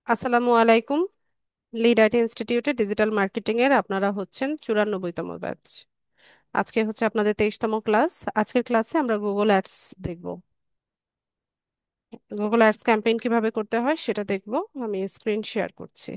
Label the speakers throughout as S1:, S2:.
S1: আসসালামু আলাইকুম। Lead IT ইনস্টিটিউটে ডিজিটাল মার্কেটিং এর আপনারা হচ্ছেন 94তম ব্যাচ। আজকে হচ্ছে আপনাদের 23তম ক্লাস। আজকের ক্লাসে আমরা গুগল অ্যাডস দেখব। গুগল অ্যাডস ক্যাম্পেইন কিভাবে করতে হয় সেটা দেখব। আমি স্ক্রিন শেয়ার করছি।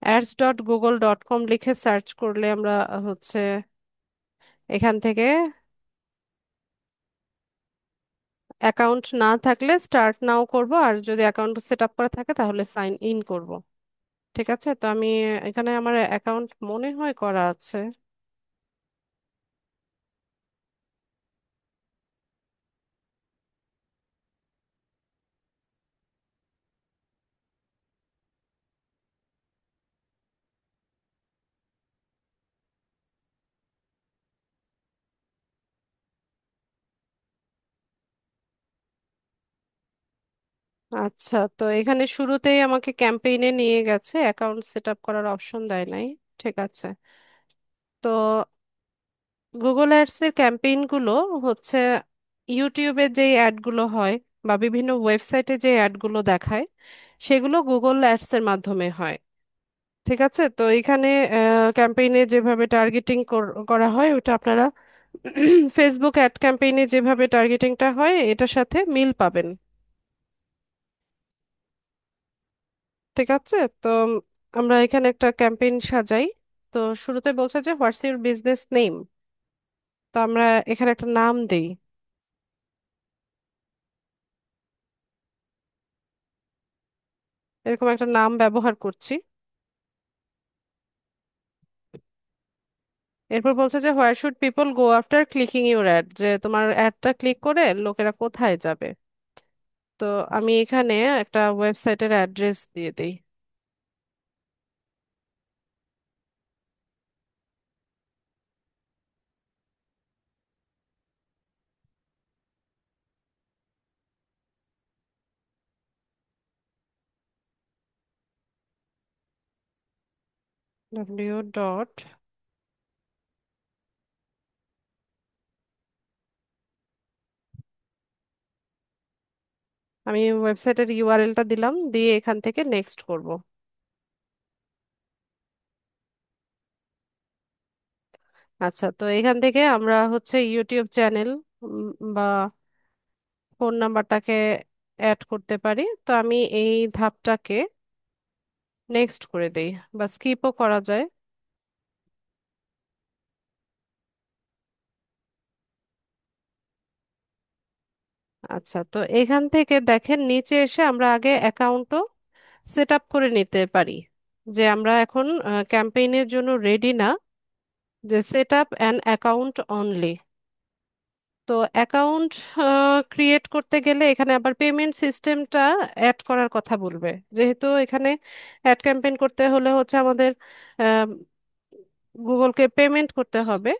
S1: ads.google.com লিখে সার্চ করলে আমরা হচ্ছে এখান থেকে অ্যাকাউন্ট না থাকলে স্টার্ট নাও করব, আর যদি অ্যাকাউন্ট সেট আপ করা থাকে তাহলে সাইন ইন করব। ঠিক আছে, তো আমি এখানে আমার অ্যাকাউন্ট মনে হয় করা আছে। আচ্ছা, তো এখানে শুরুতেই আমাকে ক্যাম্পেইনে নিয়ে গেছে, অ্যাকাউন্ট সেট আপ করার অপশন দেয় নাই। ঠিক আছে, তো গুগল অ্যাডস এর ক্যাম্পেইন গুলো হচ্ছে ইউটিউবে যে অ্যাডগুলো হয় বা বিভিন্ন ওয়েবসাইটে যে অ্যাডগুলো দেখায় সেগুলো গুগল অ্যাডস এর মাধ্যমে হয়। ঠিক আছে, তো এখানে ক্যাম্পেইনে যেভাবে টার্গেটিং করা হয় ওটা আপনারা ফেসবুক অ্যাড ক্যাম্পেইনে যেভাবে টার্গেটিংটা হয় এটার সাথে মিল পাবেন। ঠিক আছে, তো আমরা এখানে একটা ক্যাম্পেইন সাজাই। তো শুরুতে বলছে যে হোয়াটস ইউর বিজনেস নেম। তো আমরা এখানে একটা নাম দেই, এরকম একটা নাম ব্যবহার করছি। এরপর বলছে যে where should people go after clicking your add, যে তোমার অ্যাডটা ক্লিক করে লোকেরা কোথায় যাবে। তো আমি এখানে একটা ওয়েবসাইটের অ্যাড্রেস দিয়ে দিই। ডাব্লিউ ডট, আমি ওয়েবসাইটের ইউআরএলটা দিলাম, দিয়ে এখান থেকে নেক্সট করব। আচ্ছা, তো এখান থেকে আমরা হচ্ছে ইউটিউব চ্যানেল বা ফোন নাম্বারটাকে অ্যাড করতে পারি। তো আমি এই ধাপটাকে নেক্সট করে দেই, বা স্কিপও করা যায়। আচ্ছা, তো এখান থেকে দেখেন নিচে এসে আমরা আগে অ্যাকাউন্টও সেট আপ করে নিতে পারি, যে আমরা এখন ক্যাম্পেইনের জন্য রেডি না, যে set up an account only. তো অ্যাকাউন্ট ক্রিয়েট করতে গেলে এখানে আবার পেমেন্ট সিস্টেমটা অ্যাড করার কথা বলবে। যেহেতু এখানে অ্যাড ক্যাম্পেইন করতে হলে হচ্ছে আমাদের গুগলকে পেমেন্ট করতে হবে।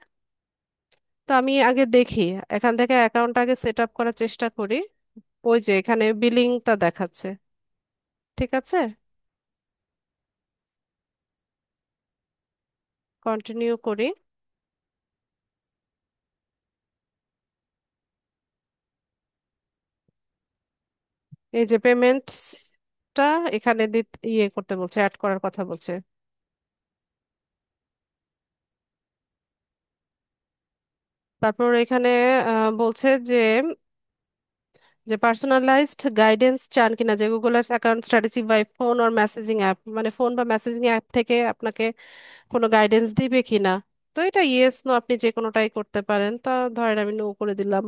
S1: তো আমি আগে দেখি, এখান থেকে অ্যাকাউন্ট আগে সেট আপ করার চেষ্টা করি। ওই যে এখানে বিলিংটা দেখাচ্ছে। ঠিক আছে, কন্টিনিউ করি। এই যে পেমেন্টসটা এখানে ইয়ে করতে বলছে, অ্যাড করার কথা বলছে। তারপর এখানে বলছে যে পার্সোনালাইজড গাইডেন্স চান কিনা, যে Google ads account strategy by phone or messaging app, মানে ফোন বা মেসেজিং অ্যাপ থেকে আপনাকে কোনো গাইডেন্স দিবে কিনা। তো এটা ইয়েস নো, আপনি যে কোনোটাই করতে পারেন। তো ধরেন আমি নো করে দিলাম।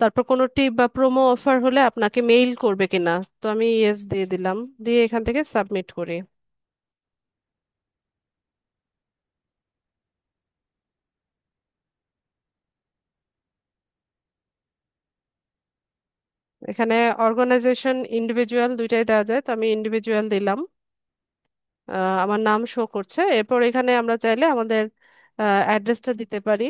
S1: তারপর কোনো টিপ বা প্রোমো অফার হলে আপনাকে মেইল করবে কিনা, তো আমি ইয়েস দিয়ে দিলাম, দিয়ে এখান থেকে সাবমিট করি। এখানে অর্গানাইজেশন ইন্ডিভিজুয়াল দুইটাই দেওয়া যায়, তো আমি ইন্ডিভিজুয়াল দিলাম। আমার নাম শো করছে। এরপর এখানে আমরা চাইলে আমাদের অ্যাড্রেসটা দিতে পারি।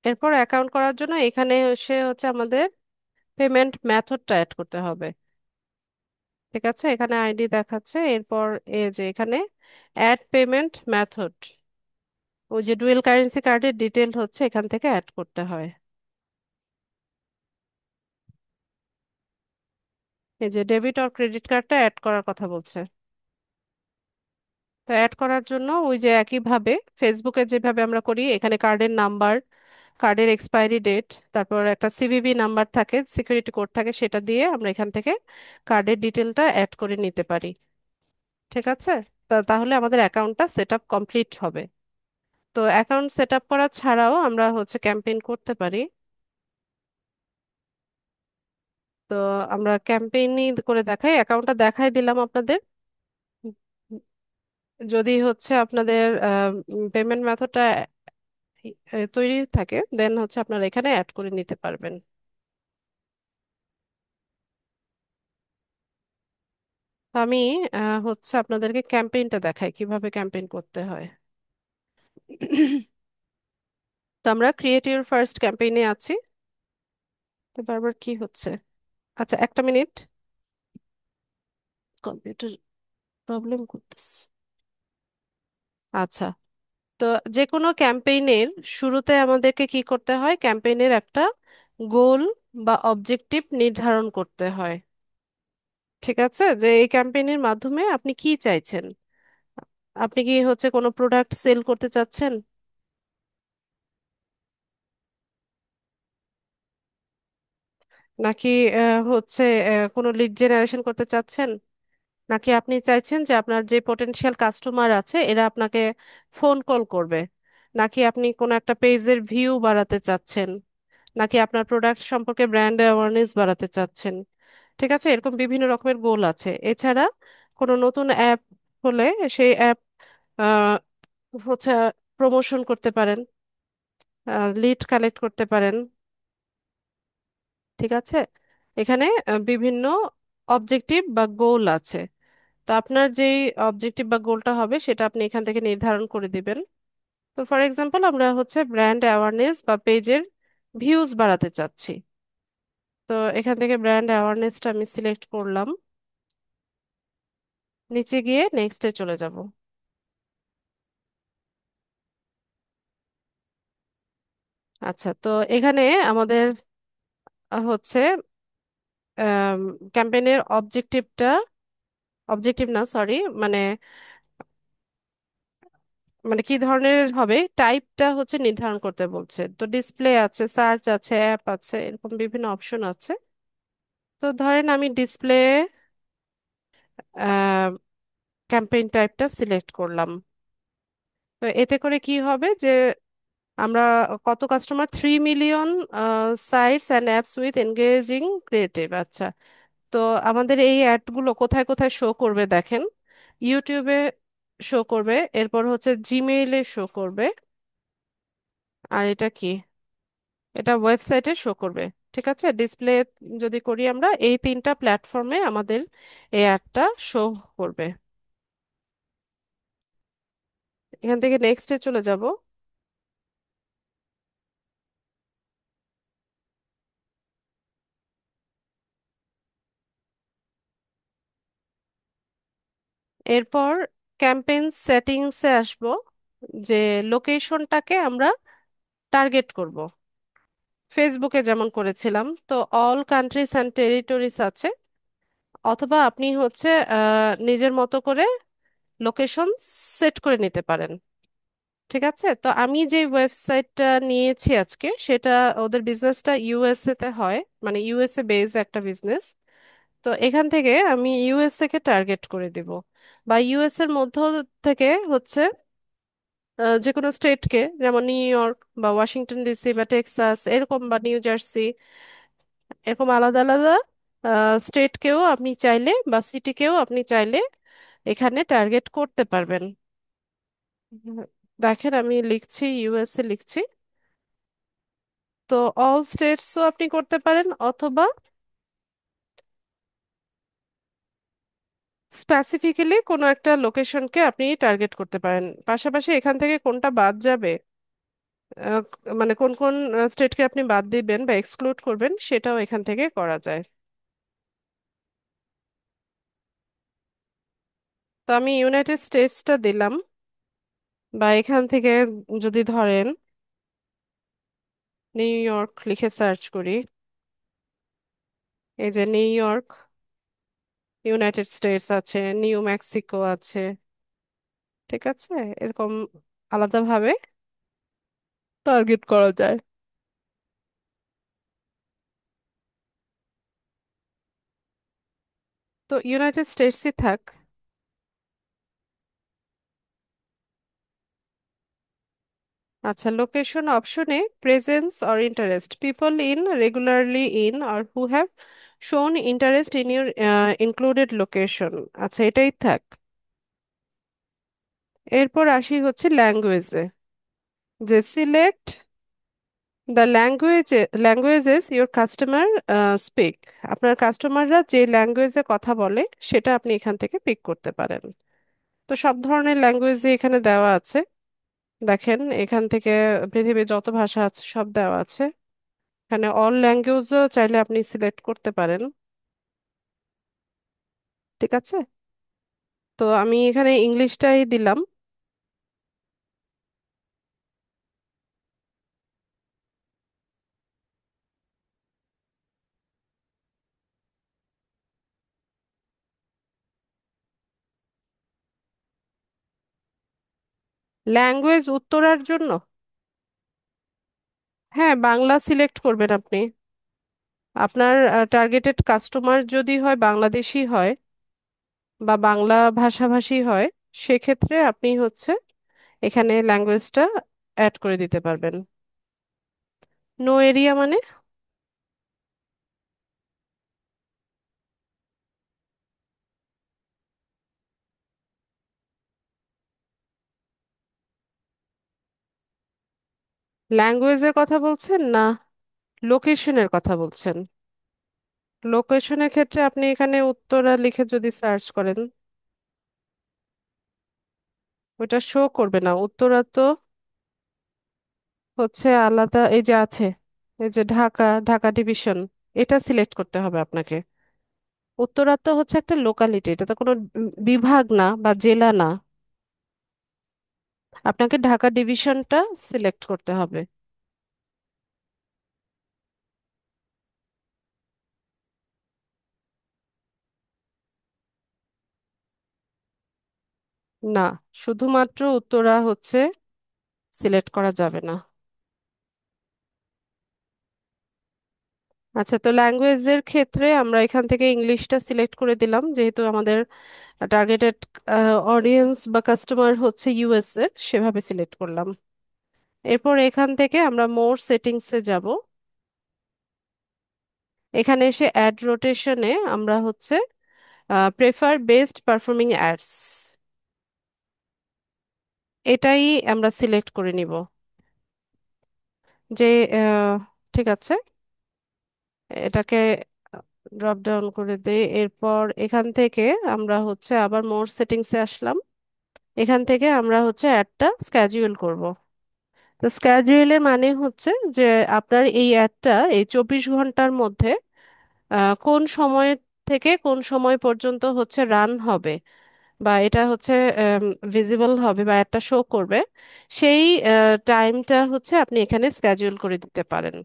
S1: এরপর অ্যাকাউন্ট করার জন্য এখানে এসে হচ্ছে আমাদের পেমেন্ট মেথডটা অ্যাড করতে হবে। ঠিক আছে, এখানে আইডি দেখাচ্ছে। এরপর এই যে এখানে অ্যাড পেমেন্ট মেথড, ওই যে ডুয়েল কারেন্সি কার্ডের ডিটেল হচ্ছে এখান থেকে অ্যাড করতে হয়। এই যে ডেবিট আর ক্রেডিট কার্ডটা অ্যাড করার কথা বলছে। তো অ্যাড করার জন্য ওই যে একইভাবে ফেসবুকে যেভাবে আমরা করি, এখানে কার্ডের নাম্বার, কার্ডের এক্সপায়ারি ডেট, তারপর একটা সিভিভি নাম্বার থাকে, সিকিউরিটি কোড থাকে, সেটা দিয়ে আমরা এখান থেকে কার্ডের ডিটেলটা অ্যাড করে নিতে পারি। ঠিক আছে, তাহলে আমাদের অ্যাকাউন্টটা সেট আপ কমপ্লিট হবে। তো অ্যাকাউন্ট সেট আপ করা ছাড়াও আমরা হচ্ছে ক্যাম্পেইন করতে পারি। তো আমরা ক্যাম্পেইনই করে দেখাই, অ্যাকাউন্টটা দেখাই দিলাম আপনাদের। যদি হচ্ছে আপনাদের পেমেন্ট মেথডটা তৈরি থাকে, দেন হচ্ছে আপনারা এখানে অ্যাড করে নিতে পারবেন। তো আমি হচ্ছে আপনাদেরকে ক্যাম্পেইনটা দেখাই কিভাবে ক্যাম্পেইন করতে হয়। তো আমরা ক্রিয়েট ইউর ফার্স্ট ক্যাম্পেইনে আছি। তো বারবার কি হচ্ছে? আচ্ছা, একটা মিনিট, কম্পিউটার প্রবলেম করতেছে। আচ্ছা, তো যে কোনো ক্যাম্পেইনের শুরুতে আমাদেরকে কি করতে হয়, ক্যাম্পেইনের একটা গোল বা অবজেক্টিভ নির্ধারণ করতে হয়। ঠিক আছে, যে এই ক্যাম্পেইনের মাধ্যমে আপনি কি চাইছেন। আপনি কি হচ্ছে কোনো প্রোডাক্ট সেল করতে চাচ্ছেন, নাকি হচ্ছে কোনো লিড জেনারেশন করতে চাচ্ছেন, নাকি আপনি চাইছেন যে আপনার যে পটেনশিয়াল কাস্টমার আছে এরা আপনাকে ফোন কল করবে, নাকি আপনি কোনো একটা পেজের ভিউ বাড়াতে চাচ্ছেন, নাকি আপনার প্রোডাক্ট সম্পর্কে ব্র্যান্ড অ্যাওয়ারনেস বাড়াতে চাচ্ছেন। ঠিক আছে, এরকম বিভিন্ন রকমের গোল আছে। এছাড়া কোনো নতুন অ্যাপ হলে সেই অ্যাপ হচ্ছে প্রমোশন করতে পারেন, লিড কালেক্ট করতে পারেন। ঠিক আছে, এখানে বিভিন্ন অবজেক্টিভ বা গোল আছে। তো আপনার যেই অবজেক্টিভ বা গোলটা হবে সেটা আপনি এখান থেকে নির্ধারণ করে দিবেন। তো ফর এক্সাম্পল আমরা হচ্ছে ব্র্যান্ড অ্যাওয়ারনেস বা পেজের ভিউজ বাড়াতে চাচ্ছি। তো এখান থেকে ব্র্যান্ড অ্যাওয়ারনেসটা আমি সিলেক্ট করলাম, নিচে গিয়ে নেক্সটে চলে যাব। আচ্ছা, তো এখানে আমাদের হচ্ছে ক্যাম্পেইনের অবজেক্টিভটা, অবজেক্টিভ না সরি, মানে মানে কি ধরনের হবে টাইপটা হচ্ছে নির্ধারণ করতে বলছে। তো ডিসপ্লে আছে, সার্চ আছে, অ্যাপ আছে, এরকম বিভিন্ন অপশন আছে। তো ধরেন আমি ডিসপ্লে ক্যাম্পেইন টাইপটা সিলেক্ট করলাম। তো এতে করে কি হবে যে আমরা কত customer, 3 million sites and apps with engaging creative. আচ্ছা, তো আমাদের এই অ্যাডগুলো কোথায় কোথায় শো করবে দেখেন। ইউটিউবে শো করবে, এরপর হচ্ছে জিমেইলে শো করবে, আর এটা কি, এটা ওয়েবসাইটে শো করবে। ঠিক আছে, ডিসপ্লে যদি করি আমরা, এই তিনটা প্ল্যাটফর্মে আমাদের এই অ্যাডটা শো করবে। এখান থেকে নেক্সটে চলে যাব। এরপর ক্যাম্পেইন সেটিংসে আসব, যে লোকেশনটাকে আমরা টার্গেট করব ফেসবুকে যেমন করেছিলাম। তো অল কান্ট্রিজ অ্যান্ড টেরিটরিজ আছে, অথবা আপনি হচ্ছে নিজের মতো করে লোকেশন সেট করে নিতে পারেন। ঠিক আছে, তো আমি যে ওয়েবসাইটটা নিয়েছি আজকে সেটা, ওদের বিজনেসটা ইউএসএ তে হয়, মানে ইউএসএ বেস একটা বিজনেস। তো এখান থেকে আমি ইউএসএ কে টার্গেট করে দিব, বা ইউএস এর মধ্য থেকে হচ্ছে যে কোনো স্টেটকে, যেমন নিউ ইয়র্ক বা ওয়াশিংটন ডিসি বা টেক্সাস এরকম, বা নিউ জার্সি, এরকম আলাদা আলাদা স্টেটকেও আপনি চাইলে বা সিটিকেও আপনি চাইলে এখানে টার্গেট করতে পারবেন। হুম, দেখেন আমি লিখছি, ইউএসএ লিখছি। তো অল স্টেটসও আপনি করতে পারেন, অথবা স্পেসিফিক্যালি কোনো একটা লোকেশনকে আপনি টার্গেট করতে পারেন। পাশাপাশি এখান থেকে কোনটা বাদ যাবে, আহ, মানে কোন কোন স্টেটকে আপনি বাদ দিবেন বা এক্সক্লুড করবেন, সেটাও এখান থেকে করা যায়। তো আমি ইউনাইটেড স্টেটসটা দিলাম, বা এখান থেকে যদি ধরেন নিউ ইয়র্ক লিখে সার্চ করি, এই যে নিউ ইয়র্ক, ইউনাইটেড স্টেটস আছে, নিউ মেক্সিকো আছে। ঠিক আছে, এরকম আলাদাভাবে টার্গেট করা যায়। তো ইউনাইটেড স্টেটসই থাক। আচ্ছা, লোকেশন অপশনে presence or interest, people in regularly in or who have শোন interest in your included location. আচ্ছা, এটাই থাক। এরপর আসি হচ্ছে ল্যাঙ্গুয়েজে, যে select the languages your customer speak. আপনার কাস্টমাররা যে ল্যাঙ্গুয়েজে কথা বলে সেটা আপনি এখান থেকে পিক করতে পারেন। তো সব ধরনের ল্যাঙ্গুয়েজই এখানে দেওয়া আছে। দেখেন এখান থেকে পৃথিবীর যত ভাষা আছে সব দেওয়া আছে। এখানে অল ল্যাঙ্গুয়েজও চাইলে আপনি সিলেক্ট করতে পারেন। ঠিক আছে, তো আমি এখানে ইংলিশটাই দিলাম। ল্যাঙ্গুয়েজ উত্তরার জন্য, হ্যাঁ, বাংলা সিলেক্ট করবেন আপনি। আপনার টার্গেটেড কাস্টমার যদি হয় বাংলাদেশি হয় বা বাংলা ভাষাভাষী হয়, সেক্ষেত্রে আপনি হচ্ছে এখানে ল্যাঙ্গুয়েজটা অ্যাড করে দিতে পারবেন। নো এরিয়া মানে, ল্যাঙ্গুয়েজের কথা বলছেন না লোকেশনের কথা বলছেন? লোকেশনের ক্ষেত্রে আপনি এখানে উত্তরা লিখে যদি সার্চ করেন, ওটা শো করবে না। উত্তরা তো হচ্ছে আলাদা, এই যে আছে, এই যে ঢাকা, ঢাকা ডিভিশন, এটা সিলেক্ট করতে হবে আপনাকে। উত্তরা তো হচ্ছে একটা লোকালিটি, এটা তো কোনো বিভাগ না বা জেলা না। আপনাকে ঢাকা ডিভিশনটা সিলেক্ট করতে হবে। না, শুধুমাত্র উত্তরা হচ্ছে সিলেক্ট করা যাবে না। আচ্ছা, তো ল্যাঙ্গুয়েজের ক্ষেত্রে আমরা এখান থেকে ইংলিশটা সিলেক্ট করে দিলাম, যেহেতু আমাদের টার্গেটেড অডিয়েন্স বা কাস্টমার হচ্ছে ইউএসএ, সেভাবে সিলেক্ট করলাম। এরপর এখান থেকে আমরা মোর সেটিংসে যাব। এখানে এসে অ্যাড রোটেশনে আমরা হচ্ছে প্রেফার বেস্ট পারফর্মিং অ্যাডস, এটাই আমরা সিলেক্ট করে নিব। যে আহ, ঠিক আছে, এটাকে ড্রপ ডাউন করে দেই। এরপর এখান থেকে আমরা হচ্ছে আবার মোর সেটিংসে আসলাম। এখান থেকে আমরা হচ্ছে অ্যাডটা স্ক্যাজুয়াল করব। তো স্ক্যাজুয়ালের মানে হচ্ছে যে আপনার এই অ্যাডটা এই 24 ঘন্টার মধ্যে কোন সময় থেকে কোন সময় পর্যন্ত হচ্ছে রান হবে, বা এটা হচ্ছে ভিজিবল হবে বা একটা শো করবে, সেই টাইমটা হচ্ছে আপনি এখানে স্ক্যাজুয়াল করে দিতে পারেন।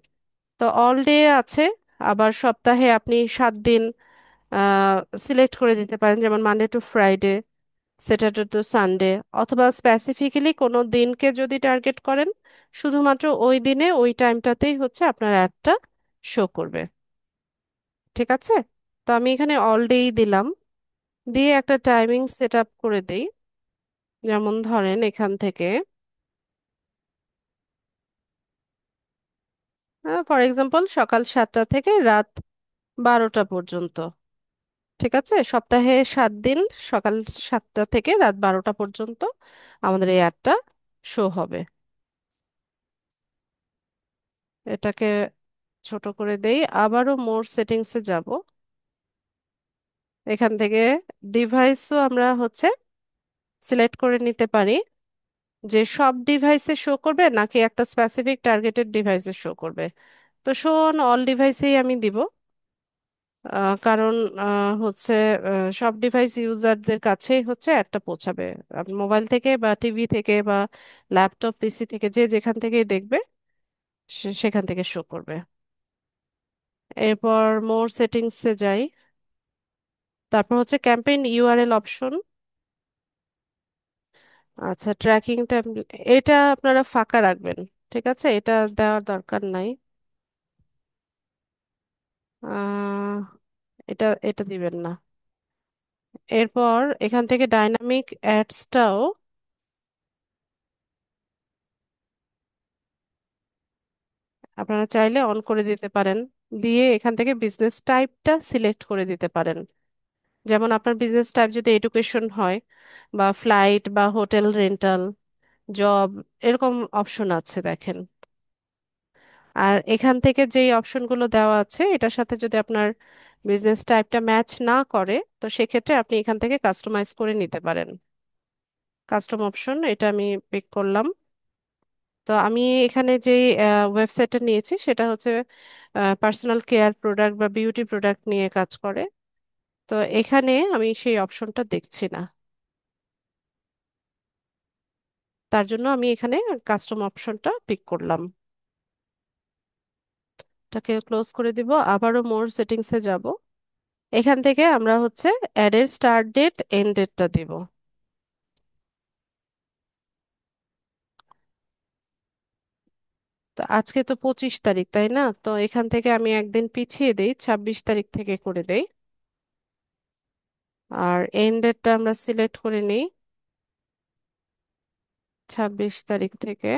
S1: তো অল ডে আছে, আবার সপ্তাহে আপনি 7 দিন সিলেক্ট করে দিতে পারেন, যেমন Monday to Friday, Saturday to Sunday, অথবা স্পেসিফিক্যালি কোনো দিনকে যদি টার্গেট করেন, শুধুমাত্র ওই দিনে ওই টাইমটাতেই হচ্ছে আপনার অ্যাডটা শো করবে। ঠিক আছে? তো আমি এখানে অল ডেই দিলাম, দিয়ে একটা টাইমিং সেট আপ করে দেই। যেমন ধরেন এখান থেকে ফর এক্সাম্পল সকাল 7টা থেকে রাত 12টা পর্যন্ত। ঠিক আছে, সপ্তাহে 7 দিন সকাল 7টা থেকে রাত 12টা পর্যন্ত আমাদের এই অ্যাডটা শো হবে। এটাকে ছোট করে দেই, আবারও মোর সেটিংসে যাব। এখান থেকে ডিভাইসও আমরা হচ্ছে সিলেক্ট করে নিতে পারি, যে সব ডিভাইসে শো করবে নাকি একটা স্পেসিফিক টার্গেটেড ডিভাইসে শো করবে। তো শো অন অল ডিভাইসেই আমি দিব। কারণ হচ্ছে সব ডিভাইস ইউজারদের কাছেই হচ্ছে একটা পৌঁছাবে। আপনি মোবাইল থেকে বা টিভি থেকে বা ল্যাপটপ পিসি থেকে যে যেখান থেকেই দেখবে, সেখান থেকে শো করবে। এরপর মোর সেটিংসে যাই। তারপর হচ্ছে ক্যাম্পেইন ইউআরএল অপশন। আচ্ছা, ট্র্যাকিংটা এটা আপনারা ফাঁকা রাখবেন। ঠিক আছে, এটা দেওয়ার দরকার নাই। আহ, এটা দিবেন না। এরপর এখান থেকে ডাইনামিক অ্যাডসটাও আপনারা চাইলে অন করে দিতে পারেন। দিয়ে এখান থেকে বিজনেস টাইপটা সিলেক্ট করে দিতে পারেন। যেমন আপনার বিজনেস টাইপ যদি এডুকেশন হয়, বা ফ্লাইট বা হোটেল রেন্টাল, জব, এরকম অপশন আছে দেখেন। আর এখান থেকে যেই অপশনগুলো দেওয়া আছে এটার সাথে যদি আপনার বিজনেস টাইপটা ম্যাচ না করে, তো সেক্ষেত্রে আপনি এখান থেকে কাস্টমাইজ করে নিতে পারেন। কাস্টম অপশন এটা আমি পিক করলাম। তো আমি এখানে যে ওয়েবসাইটটা নিয়েছি সেটা হচ্ছে পার্সোনাল কেয়ার প্রোডাক্ট বা বিউটি প্রোডাক্ট নিয়ে কাজ করে। তো এখানে আমি সেই অপশনটা দেখছি না, তার জন্য আমি এখানে কাস্টম অপশনটা পিক করলাম। এটাকে ক্লোজ করে দিব, আবারও মোর সেটিংসে যাব। এখান থেকে আমরা হচ্ছে অ্যাডের স্টার্ট ডেট এন্ড ডেটটা দিব। তো আজকে তো 25 তারিখ, তাই না? তো এখান থেকে আমি একদিন পিছিয়ে দেই, 26 তারিখ থেকে করে দেই। আর এন্ড ডেটটা আমরা সিলেক্ট করে নিই 26 তারিখ থেকে।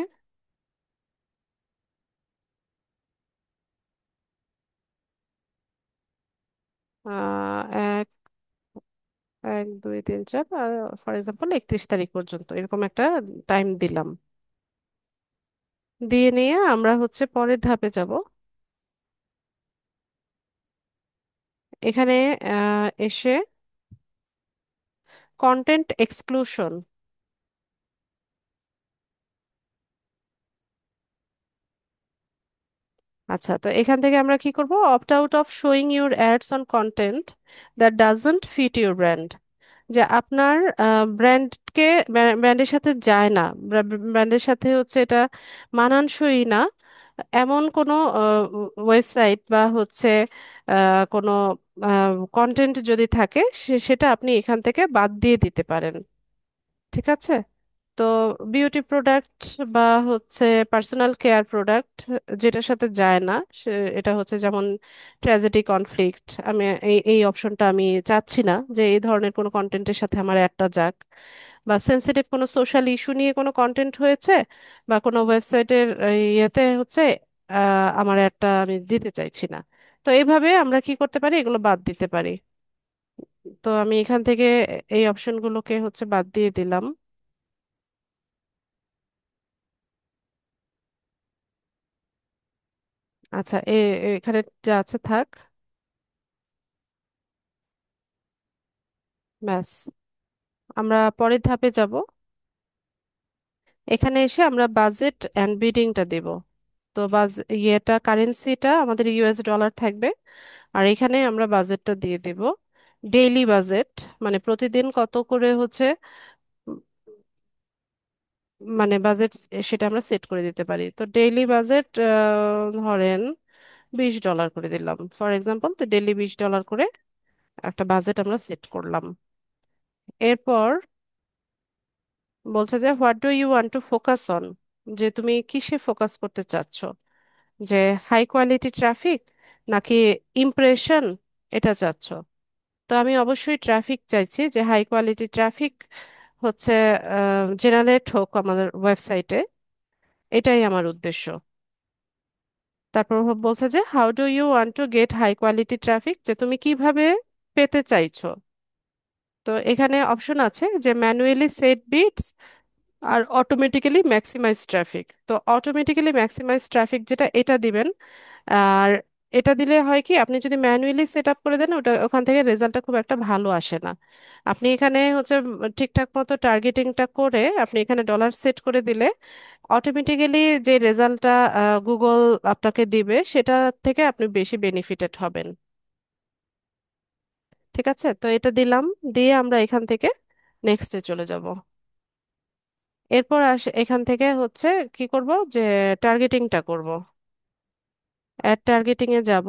S1: 1, 1, 2, 3, 4, ফর এক্সাম্পল 31 তারিখ পর্যন্ত এরকম একটা টাইম দিলাম। দিয়ে নিয়ে আমরা হচ্ছে পরের ধাপে যাব। এখানে এসে কন্টেন্ট এক্সক্লুশন। আচ্ছা, তো এখান থেকে আমরা কি করব? Opt out of showing your ads on content that doesn't fit your brand. যে আপনার ব্র্যান্ডকে, ব্র্যান্ডের সাথে যায় না, ব্র্যান্ডের সাথে হচ্ছে এটা মানানসই না, এমন কোনো ওয়েবসাইট বা হচ্ছে কোনো কন্টেন্ট যদি থাকে, সেটা আপনি এখান থেকে বাদ দিয়ে দিতে পারেন। ঠিক আছে? তো বিউটি প্রোডাক্ট বা হচ্ছে পার্সোনাল কেয়ার প্রোডাক্ট যেটার সাথে যায় না, এটা হচ্ছে যেমন ট্র্যাজেডি কনফ্লিক্ট, আমি এই এই অপশনটা আমি চাচ্ছি না যে এই ধরনের কোনো কন্টেন্টের সাথে আমার অ্যাডটা যাক। বা সেন্সিটিভ কোনো সোশ্যাল ইস্যু নিয়ে কোনো কন্টেন্ট হয়েছে, বা কোনো ওয়েবসাইটের ইয়েতে হচ্ছে আমার অ্যাডটা আমি দিতে চাইছি না। তো এইভাবে আমরা কি করতে পারি, এগুলো বাদ দিতে পারি। তো আমি এখান থেকে এই অপশনগুলোকে হচ্ছে বাদ দিয়ে দিলাম। আচ্ছা, এখানে যা আছে থাক। ব্যাস, আমরা পরের ধাপে যাব। এখানে এসে আমরা বাজেট অ্যান্ড বিডিংটা দেব। তো ইয়েটা কারেন্সিটা আমাদের ইউএস ডলার থাকবে। আর এখানে আমরা বাজেটটা দিয়ে দেব ডেইলি বাজেট, প্রতিদিন কত করে হচ্ছে উম, বাজেট, সেটা আমরা সেট করে দিতে পারি। তো ডেইলি বাজেট ধরেন $20 করে দিলাম ফর এক্সাম্পল। তো ডেইলি $20 করে একটা বাজেট আমরা সেট করলাম। এরপর বলছে যে what do you want to focus on, যে তুমি কিসে ফোকাস করতে চাচ্ছ, যে হাই কোয়ালিটি ট্রাফিক নাকি ইমপ্রেশন, এটা চাচ্ছ। তো আমি অবশ্যই ট্রাফিক চাইছি, যে হাই কোয়ালিটি ট্রাফিক হচ্ছে জেনারেট হোক আমাদের ওয়েবসাইটে, এটাই আমার উদ্দেশ্য। তারপর বলছে যে how do you want to get high quality traffic, যে তুমি কিভাবে পেতে চাইছো। তো এখানে অপশন আছে যে ম্যানুয়ালি সেট বিটস আর অটোমেটিক্যালি ম্যাক্সিমাইজ ট্রাফিক। তো অটোমেটিক্যালি ম্যাক্সিমাইজ ট্রাফিক যেটা, এটা দিবেন। আর এটা দিলে হয় কি, আপনি যদি ম্যানুয়ালি সেট আপ করে দেন, ওটা ওখান থেকে রেজাল্টটা খুব একটা ভালো আসে না। আপনি এখানে হচ্ছে ঠিকঠাক মতো টার্গেটিংটা করে আপনি এখানে ডলার সেট করে দিলে অটোমেটিক্যালি যে রেজাল্টটা গুগল আপনাকে দিবে, সেটা থেকে আপনি বেশি বেনিফিটেড হবেন। ঠিক আছে, তো এটা দিলাম। দিয়ে আমরা এখান থেকে নেক্সটে চলে যাব। এরপর এখান থেকে হচ্ছে কি করব, যে টার্গেটিংটা করব। অ্যাড টার্গেটিং এ যাব।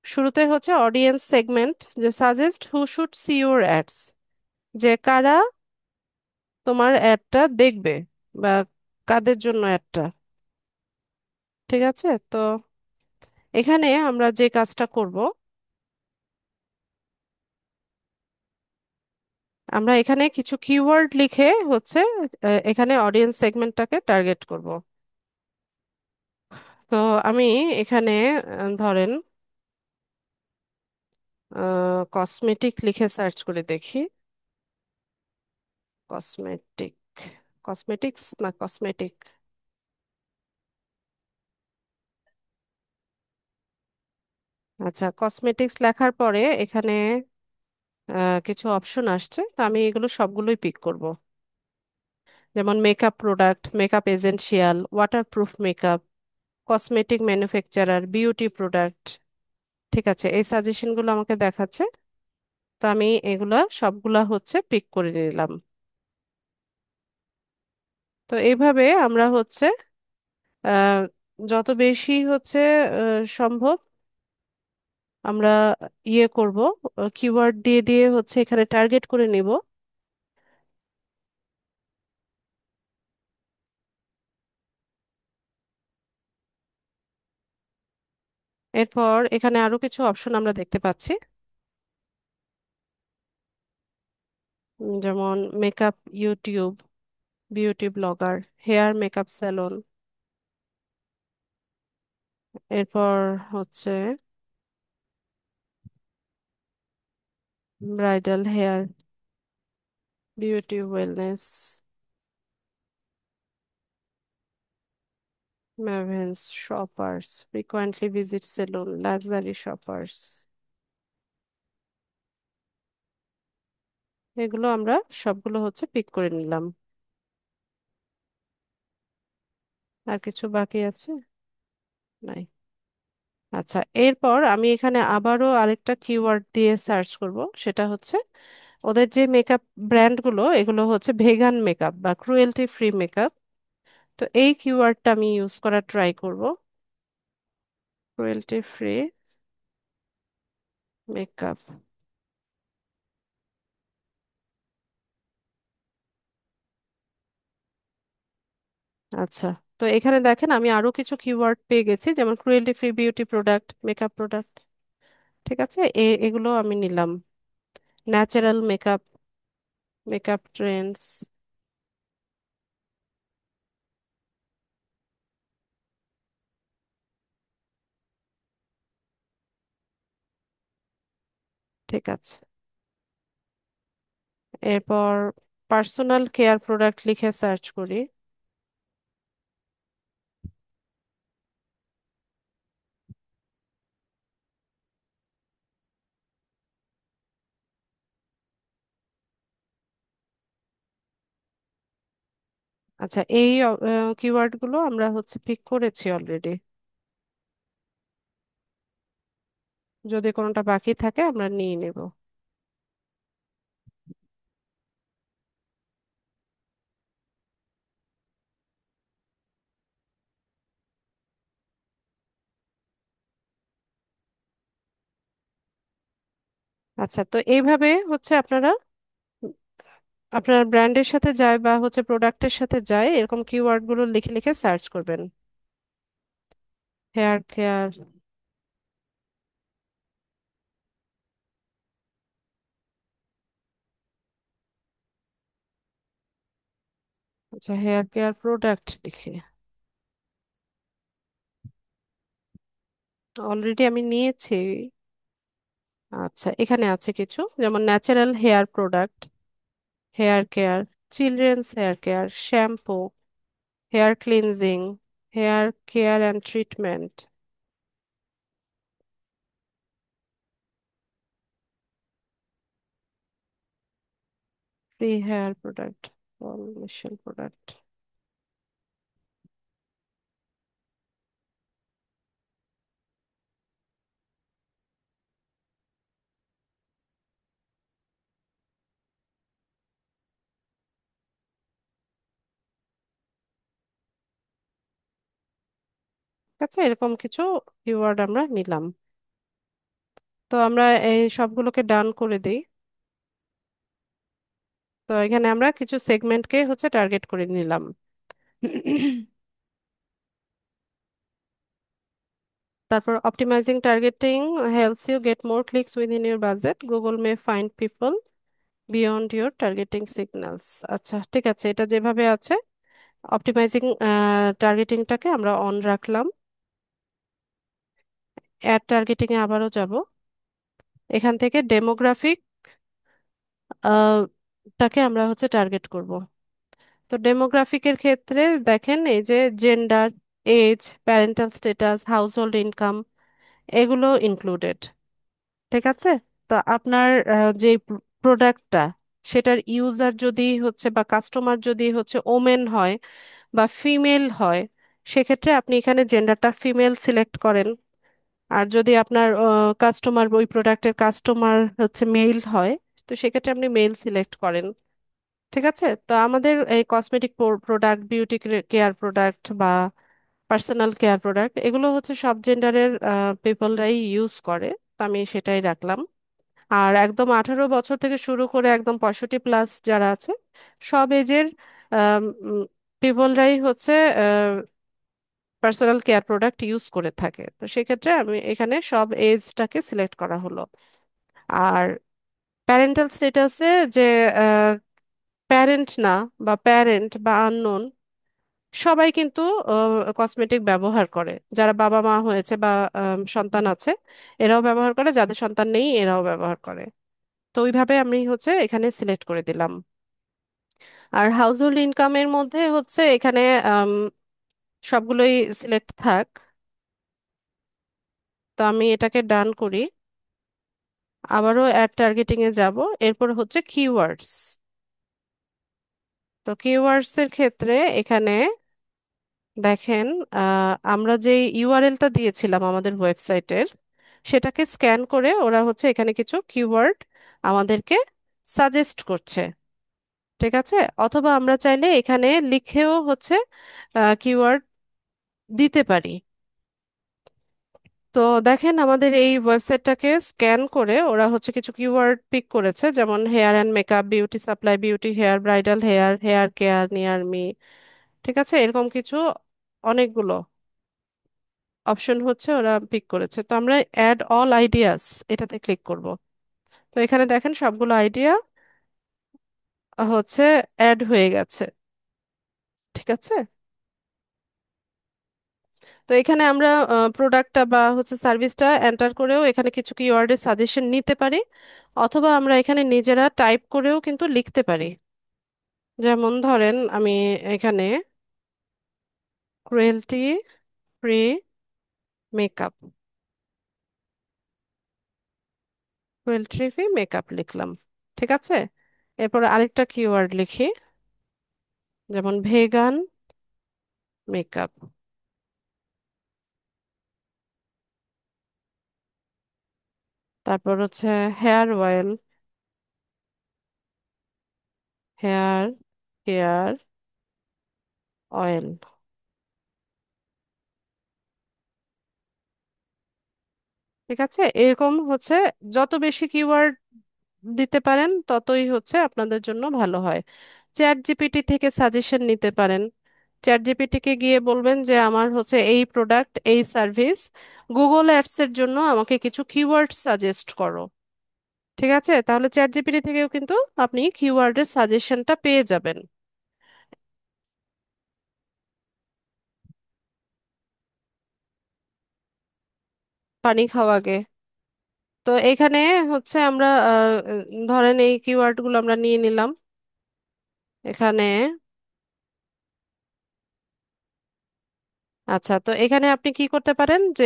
S1: শুরুতে হচ্ছে অডিয়েন্স সেগমেন্ট, যে suggest who should see your ads, যে কারা তোমার অ্যাডটা দেখবে, বা কাদের জন্য অ্যাডটা। ঠিক আছে, তো এখানে আমরা যে কাজটা করব, আমরা এখানে কিছু কিওয়ার্ড লিখে হচ্ছে এখানে অডিয়েন্স সেগমেন্টটাকে টার্গেট করব। তো আমি এখানে ধরেন কসমেটিক লিখে সার্চ করে দেখি। কসমেটিক, কসমেটিক্স না কসমেটিক। আচ্ছা, কসমেটিক্স লেখার পরে এখানে কিছু অপশন আসছে, তো আমি এগুলো সবগুলোই পিক করব। যেমন makeup product, makeup essential, waterproof makeup, cosmetic manufacturer, beauty product. ঠিক আছে, এই সাজেশনগুলো আমাকে দেখাচ্ছে। তো আমি এগুলা সবগুলা হচ্ছে পিক করে নিলাম। তো এইভাবে আমরা হচ্ছে আহ, যত বেশি হচ্ছে সম্ভব আমরা ইয়ে করব, কিওয়ার্ড দিয়ে দিয়ে হচ্ছে এখানে টার্গেট করে নিব। এরপর এখানে আরো কিছু অপশন আমরা দেখতে পাচ্ছি, যেমন makeup YouTube, beauty blogger, hair makeup salon. এরপর হচ্ছে bridal hair, beauty wellness, mavens, shoppers, frequently visit salon, luxury shoppers. এগুলো আমরা সবগুলো হচ্ছে পিক করে নিলাম। আর কিছু বাকি আছে? নাই। আচ্ছা, এরপর আমি এখানে আবারও আরেকটা কিওয়ার্ড দিয়ে সার্চ করব। সেটা হচ্ছে ওদের যে মেকআপ ব্র্যান্ডগুলো, এগুলো হচ্ছে ভেগান মেকআপ বা ক্রুয়েলটি ফ্রি মেকআপ। তো এই কিওয়ার্ডটা আমি ইউজ করার ট্রাই করব। Cruelty free makeup. আচ্ছা, তো এখানে দেখেন আমি আরো কিছু কিওয়ার্ড পেয়ে গেছি, যেমন cruelty free beauty product, makeup product. ঠিক আছে, এগুলো আমি নিলাম। Natural makeup, makeup Trends. ঠিক আছে, এরপর পার্সোনাল কেয়ার প্রোডাক্ট লিখে সার্চ করি। আচ্ছা, এই কিওয়ার্ড গুলো আমরা হচ্ছে পিক করেছি অলরেডি। যদি কোনোটা বাকি থাকে আমরা নিয়ে নেব। আচ্ছা, তো এইভাবে হচ্ছে আপনারা আপনার ব্র্যান্ডের সাথে যায় বা হচ্ছে প্রোডাক্টের সাথে যায় এরকম কিওয়ার্ড গুলো লিখে লিখে সার্চ করবেন। Hair care. আচ্ছা, হেয়ার কেয়ার প্রোডাক্ট লিখে অলরেডি আমি নিয়েছি। আচ্ছা, এখানে আছে কিছু, যেমন natural hair product, hair care, children's hair care, shampoo, hair cleansing, hair care and treatment, free hair product, formulation product. ঠিক আছে, এরকম কিছু কিওয়ার্ড আমরা নিলাম। তো আমরা এই সবগুলোকে ডান করে দিই। তো এখানে আমরা কিছু সেগমেন্টকে হচ্ছে টার্গেট করে নিলাম। তারপর optimising targeting helps you get more clicks within your budget, Google may find people beyond your targeting signals. আচ্ছা, ঠিক আছে, এটা যেভাবে আছে অপটিমাইজিং টার্গেটিংটাকে আমরা অন রাখলাম। অ্যাড টার্গেটিং এ আবারও যাব। এখান থেকে ডেমোগ্রাফিক টাকে আমরা হচ্ছে টার্গেট করব। তো ডেমোগ্রাফিকের ক্ষেত্রে দেখেন এই যে gender, age, parental status, household income, এগুলো ইনক্লুডেড। ঠিক আছে। তো আপনার যে প্রোডাক্টটা, সেটার ইউজার যদি হচ্ছে বা কাস্টমার যদি হচ্ছে ওমেন হয় বা ফিমেল হয়, সেক্ষেত্রে আপনি এখানে জেন্ডারটা ফিমেল সিলেক্ট করেন। আর যদি আপনার কাস্টমার, ওই প্রোডাক্টের কাস্টমার হচ্ছে মেল হয়, তো সেক্ষেত্রে আপনি মেল সিলেক্ট করেন। ঠিক আছে। তো আমাদের এই cosmetic product, beauty care product বা পার্সোনাল কেয়ার প্রোডাক্ট, এগুলো হচ্ছে সব জেন্ডারের পিপলরাই ইউজ করে। তো আমি সেটাই রাখলাম। আর একদম 18 বছর থেকে শুরু করে একদম 65 প্লাস যারা আছে, সব এজের পিপলরাই হচ্ছে পার্সোনাল কেয়ার প্রোডাক্ট ইউজ করে থাকে। তো সেক্ষেত্রে আমি এখানে সব এজটাকে সিলেক্ট করা হলো। আর প্যারেন্টাল স্টেটাসে যে প্যারেন্ট না বা প্যারেন্ট বা আননোন, সবাই কিন্তু কসমেটিক ব্যবহার করে। যারা বাবা মা হয়েছে বা সন্তান আছে, এরাও ব্যবহার করে, যাদের সন্তান নেই এরাও ব্যবহার করে। তো ওইভাবে আমি হচ্ছে এখানে সিলেক্ট করে দিলাম। আর হাউসহোল্ড ইনকামের মধ্যে হচ্ছে এখানে আম, সবগুলোই সিলেক্ট থাক। তো আমি এটাকে ডান করি। আবারও অ্যাড টার্গেটিং এ যাব। এরপর হচ্ছে কিওয়ার্ডস। তো কিওয়ার্ডস এর ক্ষেত্রে এখানে দেখেন, আমরা যে ইউআরএলটা দিয়েছিলাম আমাদের ওয়েবসাইটের, সেটাকে স্ক্যান করে ওরা হচ্ছে এখানে কিছু কিওয়ার্ড আমাদেরকে সাজেস্ট করছে। ঠিক আছে। অথবা আমরা চাইলে এখানে লিখেও হচ্ছে কিওয়ার্ড দিতে পারি। তো দেখেন, আমাদের এই ওয়েবসাইটটাকে স্ক্যান করে ওরা হচ্ছে কিছু কিওয়ার্ড পিক করেছে, যেমন hair and makeup, beauty supply, beauty hair, bridal hair, hair care near me. ঠিক আছে, এরকম কিছু অনেকগুলো অপশন হচ্ছে ওরা পিক করেছে। তো আমরা অ্যাড অল আইডিয়াস এটাতে ক্লিক করব। তো এখানে দেখেন সবগুলো আইডিয়া হচ্ছে অ্যাড হয়ে গেছে। ঠিক আছে। তো এখানে আমরা প্রোডাক্টটা বা হচ্ছে সার্ভিসটা এন্টার করেও এখানে কিছু কিওয়ার্ডের সাজেশন নিতে পারি, অথবা আমরা এখানে নিজেরা টাইপ করেও কিন্তু লিখতে পারি। যেমন ধরেন আমি এখানে cruelty free makeup, cruelty free makeup লিখলাম। ঠিক আছে। এরপর আরেকটা কিওয়ার্ড লিখি, যেমন ভেগান মেকআপ। তারপর হচ্ছে hair oil, hair care oil. ঠিক আছে, এরকম হচ্ছে যত বেশি কিওয়ার্ড দিতে পারেন ততই হচ্ছে আপনাদের জন্য ভালো হয়। চ্যাট জিপিটি থেকে সাজেশন নিতে পারেন। চ্যাট জিপিটিকে গিয়ে বলবেন যে আমার হচ্ছে এই প্রোডাক্ট, এই সার্ভিস, গুগল অ্যাডস এর জন্য আমাকে কিছু কিওয়ার্ড সাজেস্ট করো। ঠিক আছে, তাহলে চ্যাট জিপিটি থেকেও কিন্তু আপনি কিওয়ার্ডের সাজেশনটা পেয়ে যাবেন। পানি খাওয়া আগে। তো এখানে হচ্ছে আমরা ধরেন এই কিওয়ার্ডগুলো আমরা নিয়ে নিলাম এখানে। আচ্ছা, তো এখানে আপনি কি করতে পারেন যে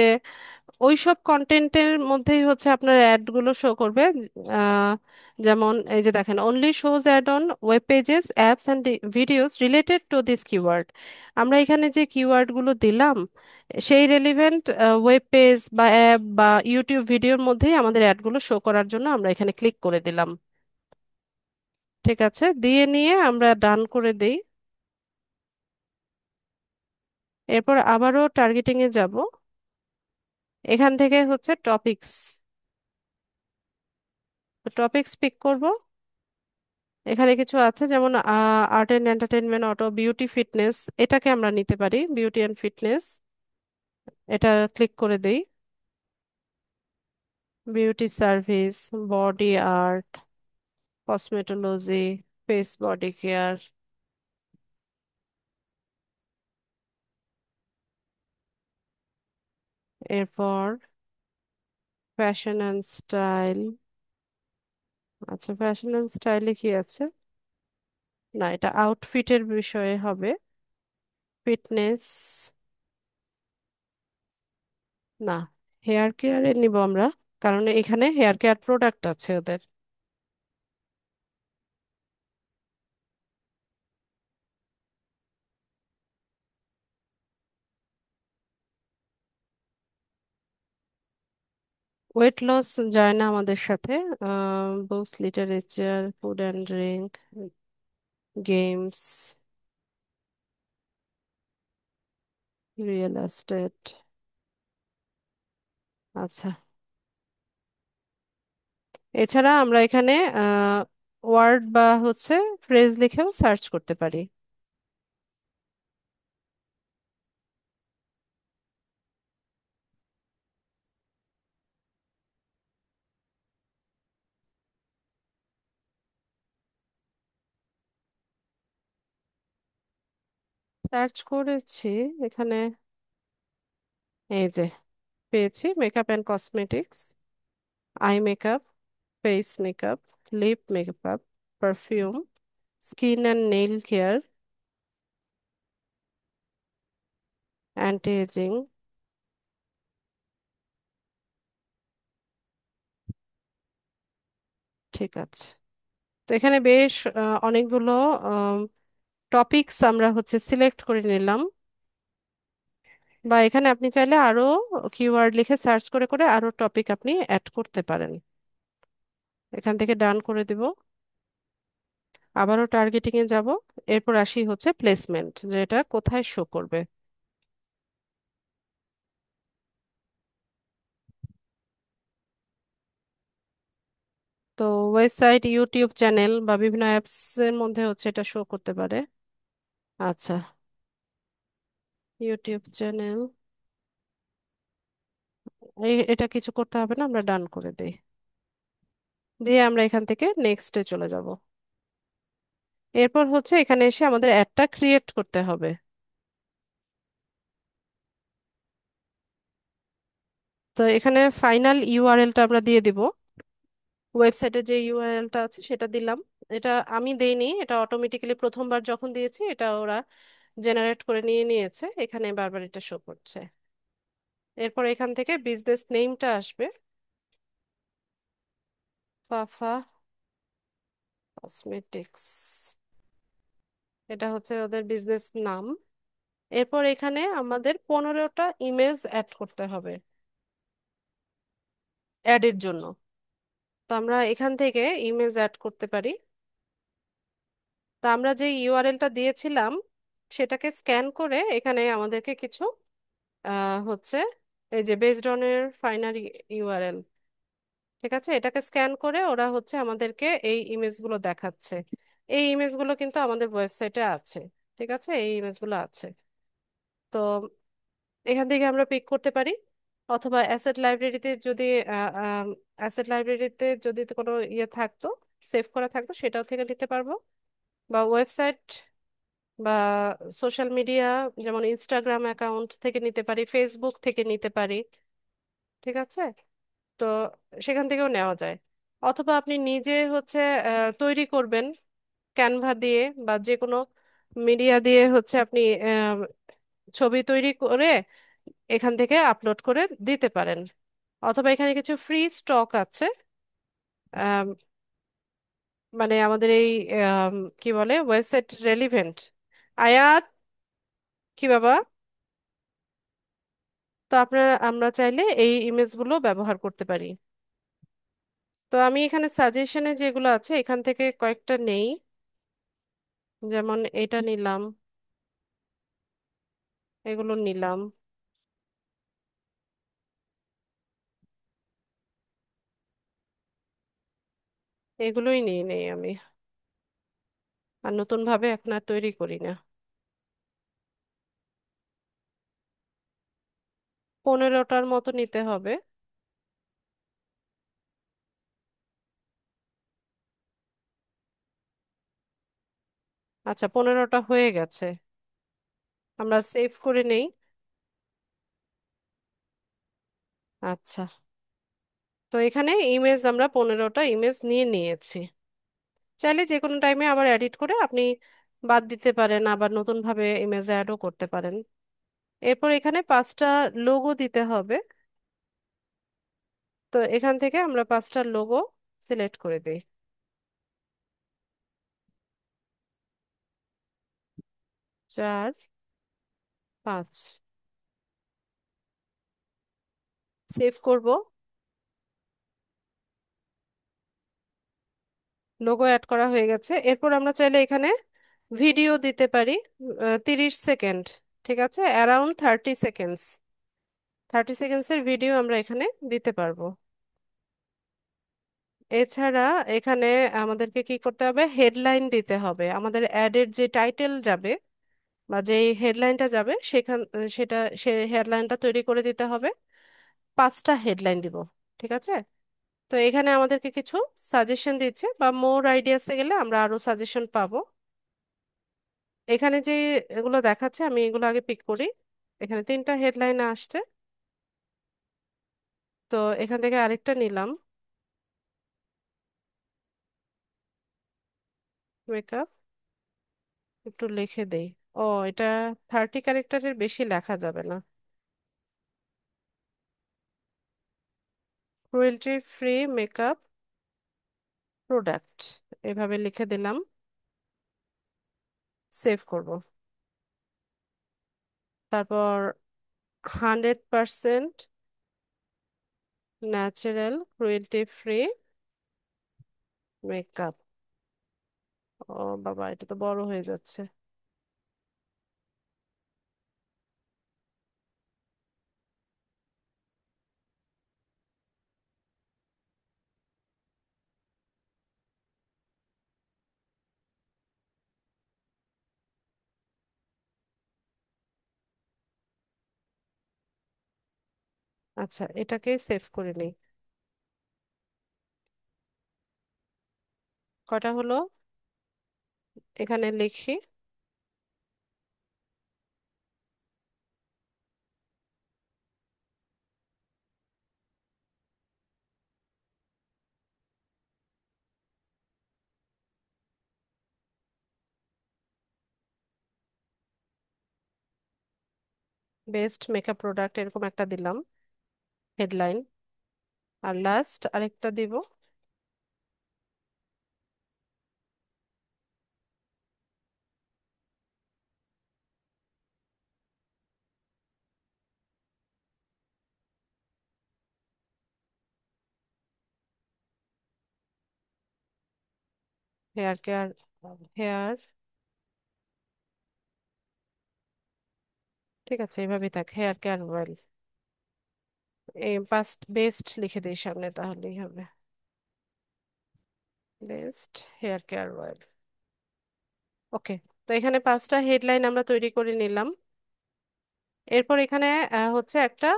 S1: ওইসব কন্টেন্টের মধ্যেই হচ্ছে আপনার অ্যাডগুলো শো করবে। আহ, যেমন এই যে দেখেন, only shows ad on web pages apps and videos related to this keyword. আমরা এখানে যে কিওয়ার্ডগুলো দিলাম সেই রেলিভেন্ট ওয়েব পেজ বা অ্যাপ বা ইউটিউব ভিডিওর মধ্যেই আমাদের অ্যাডগুলো শো করার জন্য আমরা এখানে ক্লিক করে দিলাম। ঠিক আছে, দিয়ে নিয়ে আমরা ডান করে দিই। এরপর আবারও টার্গেটিং এ যাব। এখান থেকে হচ্ছে টপিকস, টপিকস পিক করব। এখানে কিছু আছে যেমন art and entertainment, auto, beauty, fitness, এটাকে আমরা নিতে পারি, বিউটি অ্যান্ড ফিটনেস। এটা ক্লিক করে দেই। Beauty service, body art, cosmetology, face body care, এরপর ফ্যাশন অ্যান্ড স্টাইল। আচ্ছা, ফ্যাশন অ্যান্ড স্টাইলে কি আছে? না, এটা আউটফিটের বিষয়ে হবে। ফিটনেস, না, হেয়ার কেয়ারে নিব আমরা, কারণ এখানে হেয়ার কেয়ার প্রোডাক্ট আছে ওদের। ওয়েট লস যায় না আমাদের সাথে। Books, literature, food and drink, games, real estate. আচ্ছা, এছাড়া আমরা এখানে ওয়ার্ড বা হচ্ছে ফ্রেজ লিখেও সার্চ করতে পারি। সার্চ করেছি এখানে, এই যে পেয়েছি, makeup and cosmetics, eye makeup, face makeup, lip makeup, perfume, skin and nail care, anti ageing. ঠিক আছে, তো এখানে বেশ অনেকগুলো টপিকস আমরা হচ্ছে সিলেক্ট করে নিলাম। বা এখানে আপনি চাইলে আরো কিওয়ার্ড লিখে সার্চ করে করে আরো টপিক আপনি অ্যাড করতে পারেন। এখান থেকে ডান করে দিব। আবারও টার্গেটিং এ যাব। এরপর আসি হচ্ছে প্লেসমেন্ট, যে এটা কোথায় শো করবে। তো ওয়েবসাইট, ইউটিউব চ্যানেল বা বিভিন্ন অ্যাপস এর মধ্যে হচ্ছে এটা শো করতে পারে। আচ্ছা, ইউটিউব চ্যানেল, এটা কিছু করতে হবে না, আমরা ডান করে দিই। দিয়ে আমরা এখান থেকে নেক্সটে চলে যাব। এরপর হচ্ছে এখানে এসে আমাদের অ্যাডটা ক্রিয়েট করতে হবে। তো এখানে ফাইনাল ইউআরএলটা আমরা দিয়ে দিব। ওয়েবসাইটে যে ইউআরএলটা আছে সেটা দিলাম। এটা আমি দেইনি, এটা অটোমেটিক্যালি প্রথমবার যখন দিয়েছি এটা ওরা জেনারেট করে নিয়ে নিয়েছে, এখানে বারবার এটা শো করছে। এরপর এখান থেকে বিজনেস নেমটা আসবে, ফাফা কসমেটিক্স, এটা হচ্ছে ওদের বিজনেস নাম। এরপর এখানে আমাদের 15টা ইমেজ অ্যাড করতে হবে অ্যাডের জন্য। তো আমরা এখান থেকে ইমেজ অ্যাড করতে পারি। তো আমরা যে ইউআরএলটা দিয়েছিলাম সেটাকে স্ক্যান করে এখানে আমাদেরকে কিছু হচ্ছে এই যে বেসড অন এর ফাইনাল ইউআরএল, ঠিক আছে, এটাকে স্ক্যান করে ওরা হচ্ছে আমাদেরকে এই ইমেজগুলো দেখাচ্ছে। এই ইমেজগুলো কিন্তু আমাদের ওয়েবসাইটে আছে। ঠিক আছে, এই ইমেজগুলো আছে। তো এখান থেকে আমরা পিক করতে পারি, অথবা অ্যাসেট লাইব্রেরিতে যদি অ্যাসেট লাইব্রেরিতে যদি কোনো ইয়ে থাকতো, সেভ করা থাকতো, সেটাও থেকে নিতে পারবো। বা ওয়েবসাইট বা সোশ্যাল মিডিয়া, যেমন ইনস্টাগ্রাম অ্যাকাউন্ট থেকে নিতে পারি, ফেসবুক থেকে নিতে পারি। ঠিক আছে, তো সেখান থেকেও নেওয়া যায়। অথবা আপনি নিজে হচ্ছে তৈরি করবেন ক্যানভা দিয়ে, বা যে কোনো মিডিয়া দিয়ে হচ্ছে আপনি আহ, ছবি তৈরি করে এখান থেকে আপলোড করে দিতে পারেন। অথবা এখানে কিছু ফ্রি স্টক আছে, আম, মানে আমাদের এই কি বলে, ওয়েবসাইট রেলিভেন্ট। আয়াত, কি বাবা? তো আমরা চাইলে এই ইমেজগুলো ব্যবহার করতে পারি। তো আমি এখানে সাজেশনে যেগুলো আছে এখান থেকে কয়েকটা নেই, যেমন এটা নিলাম, এগুলো নিলাম, এগুলোই নিয়ে নেই আমি। আর নতুন ভাবে এখন আর তৈরি করি না। 15টার মতো নিতে হবে। আচ্ছা, 15টা হয়ে গেছে, আমরা সেভ করে নেই। আচ্ছা, তো এখানে ইমেজ আমরা 15টা ইমেজ নিয়ে নিয়েছি। চাইলে যে কোনো টাইমে আবার এডিট করে আপনি বাদ দিতে পারেন, আবার নতুন ভাবে ইমেজ অ্যাডও করতে পারেন। এরপর এখানে 5টা লোগো দিতে হবে। তো এখান থেকে আমরা 5টা লোগো সিলেক্ট করে দিই। 4, 5, সেভ করব। লোগো অ্যাড করা হয়ে গেছে। এরপর আমরা চাইলে এখানে ভিডিও দিতে পারি, 30 সেকেন্ড। ঠিক আছে, অ্যারাউন্ড 30 সেকেন্ডস। 30 সেকেন্ডসের ভিডিও আমরা এখানে দিতে পারবো। এছাড়া এখানে আমাদেরকে কি করতে হবে, হেডলাইন দিতে হবে। আমাদের অ্যাডের যে টাইটেল যাবে বা যে হেডলাইনটা যাবে সেটা সে হেডলাইনটা তৈরি করে দিতে হবে। 5টা হেডলাইন দিব। ঠিক আছে, তো এখানে আমাদেরকে কিছু সাজেশন দিচ্ছে, বা মোর আইডিয়াসে গেলে আমরা আরো সাজেশন পাবো। এখানে যে এগুলো দেখাচ্ছে আমি এগুলো আগে পিক করি। এখানে 3টা হেডলাইন আসছে। তো এখান থেকে আরেকটা নিলাম, মেকআপ, একটু লিখে দেই। ও, এটা 30 ক্যারেক্টারের বেশি লেখা যাবে না। ক্রুয়েলটি ফ্রি মেকআপ প্রোডাক্ট, এভাবে লিখে দিলাম। সেভ করব। তারপর 100% ন্যাচারাল ক্রুয়েলটি ফ্রি মেকআপ। ও বাবা, এটা তো বড় হয়ে যাচ্ছে। আচ্ছা, এটাকে সেভ করে নিই। কটা হলো, এখানে লিখি। বেস্ট মেকআপ প্রোডাক্ট, এরকম একটা দিলাম হেডলাইন। আর লাস্ট আরেকটা দিব। হেয়ার কেয়ার, হেয়ার, ঠিক আছে, এভাবেই থাক, হেয়ার কেয়ার অয়েল। এই পাস্ট বেস্ট লিখে দিই সামনে, তাহলেই হবে। Best hair care oil. Okay. তো এখানে 5টা হেডলাইন আমরা তৈরি করে নিলাম। এরপর এখানে হচ্ছে একটা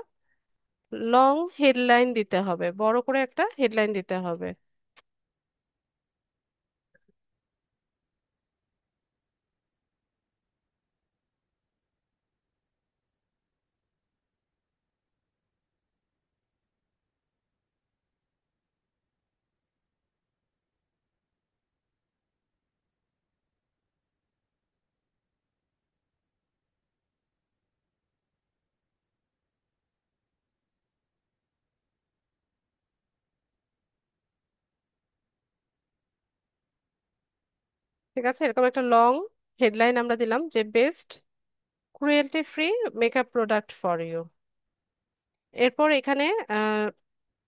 S1: লং হেডলাইন দিতে হবে, বড় করে একটা হেডলাইন দিতে হবে। ঠিক আছে, এরকম একটা লং হেডলাইন আমরা দিলাম যে best cruelty free makeup product for you. এরপর এখানে আহ,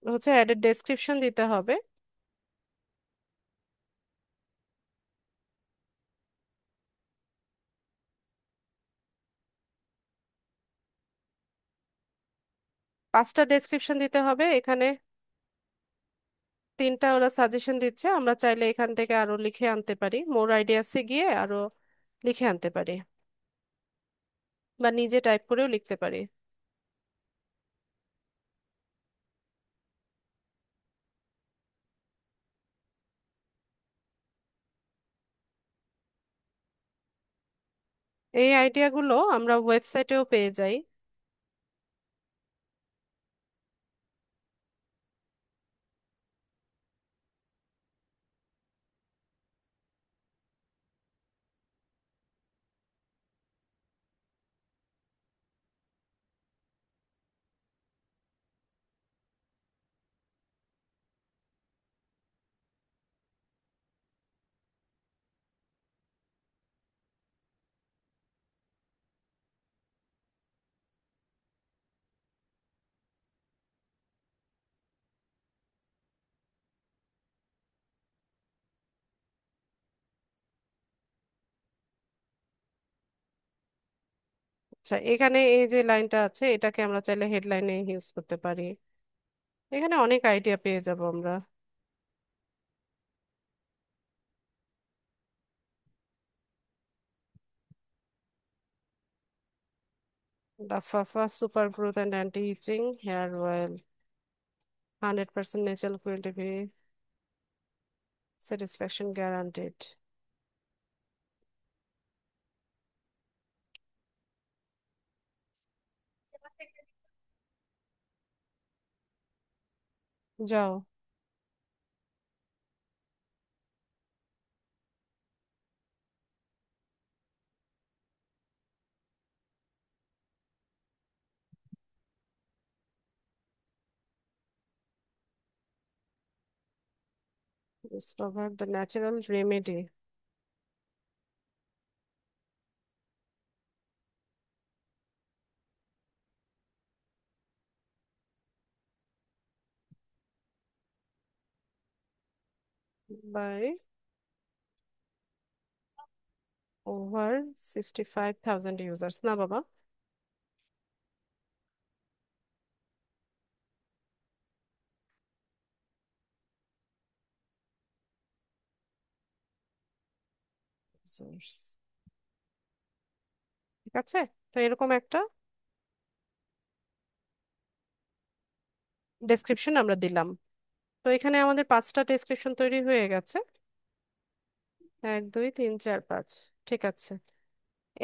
S1: হচ্ছে অ্যাডেড ডেসক্রিপশন দিতে হবে। 5টা ডেসক্রিপশন দিতে হবে এখানে। 3টা ওরা সাজেশন দিচ্ছে, আমরা চাইলে এখান থেকে আরো লিখে আনতে পারি, মোর আইডিয়াসে গিয়ে আরো লিখে আনতে পারি, বা নিজে টাইপ করেও লিখতে পারি। এই আইডিয়াগুলো আমরা ওয়েবসাইটেও পেয়ে যাই। আচ্ছা, এখানে এই যে লাইনটা আছে এটাকে আমরা চাইলে হেডলাইনে ইউজ করতে পারি। এখানে অনেক আইডিয়া পেয়ে যাব আমরা। দ্য ফাফা super growth and anti itching hair oil, 100% natural cruelty free, satisfaction guaranteed. যাও। Discover the natural remedy. By over 65,000 users, না বাবা। users। ঠিক আছে, তো এরকম একটা ডেসক্রিপশন আমরা দিলাম। তো এখানে আমাদের 5টা ডেসক্রিপশন তৈরি হয়ে গেছে। 1 2 3 4 5। ঠিক আছে।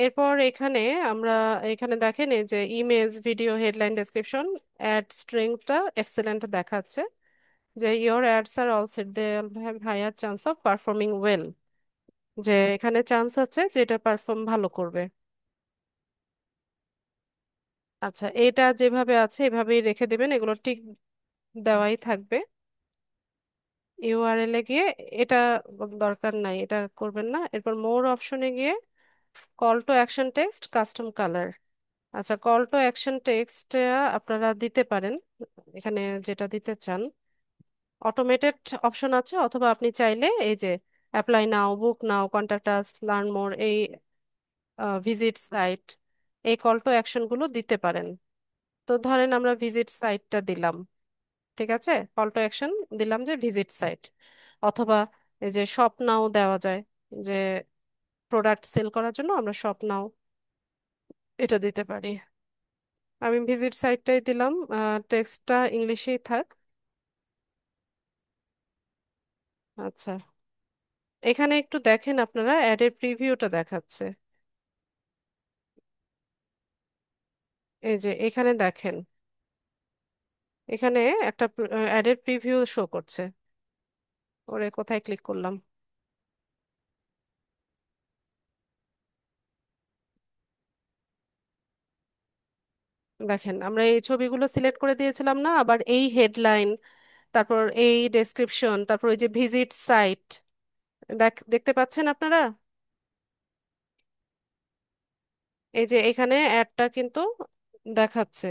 S1: এরপর এখানে আমরা, এখানে দেখেন এই যে image video headline description, ad স্ট্রিংটা এক্সেলেন্ট দেখাচ্ছে, যে your ads are all set they have higher chance of performing well, যে এখানে চান্স আছে যে এটা পারফর্ম ভালো করবে। আচ্ছা, এটা যেভাবে আছে এভাবেই রেখে দেবেন, এগুলো ঠিক দেওয়াই থাকবে। ইউআরএল এ গিয়ে এটা দরকার নাই, এটা করবেন না। এরপর মোর অপশনে গিয়ে call to action text custom colour. আচ্ছা, কল টু অ্যাকশন টেক্সট আপনারা দিতে পারেন এখানে যেটা দিতে চান। অটোমেটেড অপশন আছে, অথবা আপনি চাইলে এই যে অ্যাপ্লাই নাও, বুক নাও, কন্টাক্ট আস, লার্ন মোর, এই ভিজিট সাইট, এই কল টু অ্যাকশন গুলো দিতে পারেন। তো ধরেন আমরা ভিজিট সাইটটা দিলাম, ঠিক আছে, কল টু অ্যাকশন দিলাম যে ভিজিট সাইট, অথবা এই যে শপ নাও দেওয়া যায়, যে প্রোডাক্ট সেল করার জন্য আমরা শপ নাও এটা দিতে পারি। আমি ভিজিট সাইটটাই দিলাম, টেক্সটটা ইংলিশেই থাক। আচ্ছা, এখানে একটু দেখেন, আপনারা অ্যাডের প্রিভিউটা দেখাচ্ছে, এই যে এখানে দেখেন, এখানে একটা অ্যাডের প্রিভিউ শো করছে। ওরে কোথায় ক্লিক করলাম, দেখেন আমরা এই ছবিগুলো সিলেক্ট করে দিয়েছিলাম না, আবার এই হেডলাইন, তারপর এই ডেসক্রিপশন, তারপর ওই যে ভিজিট সাইট, দেখতে পাচ্ছেন আপনারা? এই যে এখানে অ্যাডটা কিন্তু দেখাচ্ছে,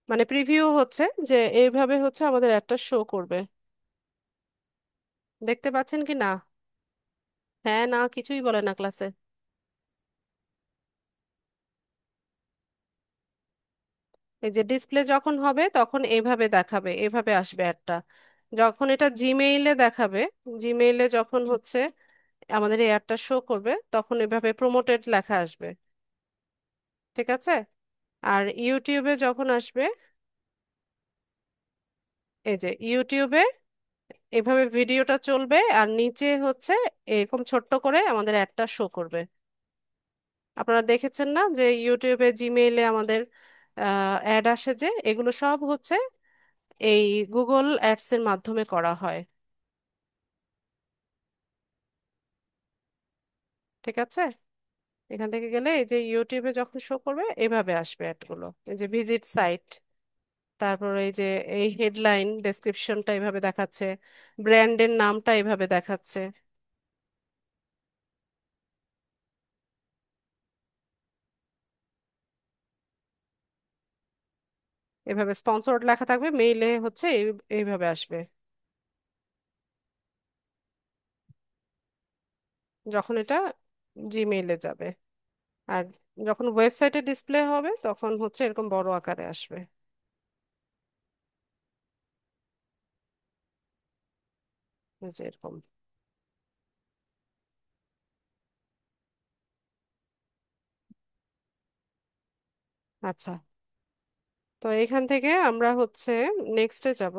S1: মানে প্রিভিউ হচ্ছে, যে এইভাবে হচ্ছে আমাদের অ্যাডটা শো করবে। দেখতে পাচ্ছেন কি না? হ্যাঁ না কিছুই বলে না ক্লাসে। এই যে ডিসপ্লে যখন হবে তখন এইভাবে দেখাবে, এইভাবে আসবে অ্যাডটা। যখন এটা জিমেইলে দেখাবে, জিমেইলে যখন হচ্ছে আমাদের এই অ্যাডটা শো করবে, তখন এভাবে প্রমোটেড লেখা আসবে, ঠিক আছে। আর ইউটিউবে যখন আসবে, এই যে ইউটিউবে এভাবে ভিডিওটা চলবে, আর নিচে হচ্ছে এরকম ছোট্ট করে আমাদের অ্যাডটা শো করবে। আপনারা দেখেছেন না যে ইউটিউবে জিমেইলে আমাদের অ্যাড আসে, যে এগুলো সব হচ্ছে এই গুগল অ্যাডস এর মাধ্যমে করা হয়, ঠিক আছে। এখান থেকে গেলে এই যে ইউটিউবে যখন শো করবে এভাবে আসবে অ্যাডগুলো, এই যে ভিজিট সাইট, তারপর এই যে এই হেডলাইন ডেসক্রিপশনটা এভাবে দেখাচ্ছে, ব্র্যান্ডের নামটা এভাবে দেখাচ্ছে। এভাবে স্পন্সরড লেখা থাকবে, মেইলে হচ্ছে এইভাবে আসবে যখন এটা জিমেইলে যাবে। আর যখন ওয়েবসাইটে ডিসপ্লে হবে তখন হচ্ছে এরকম বড় আকারে আসবে, এই যে এরকম। আচ্ছা, তো এখান থেকে আমরা হচ্ছে নেক্সটে যাব।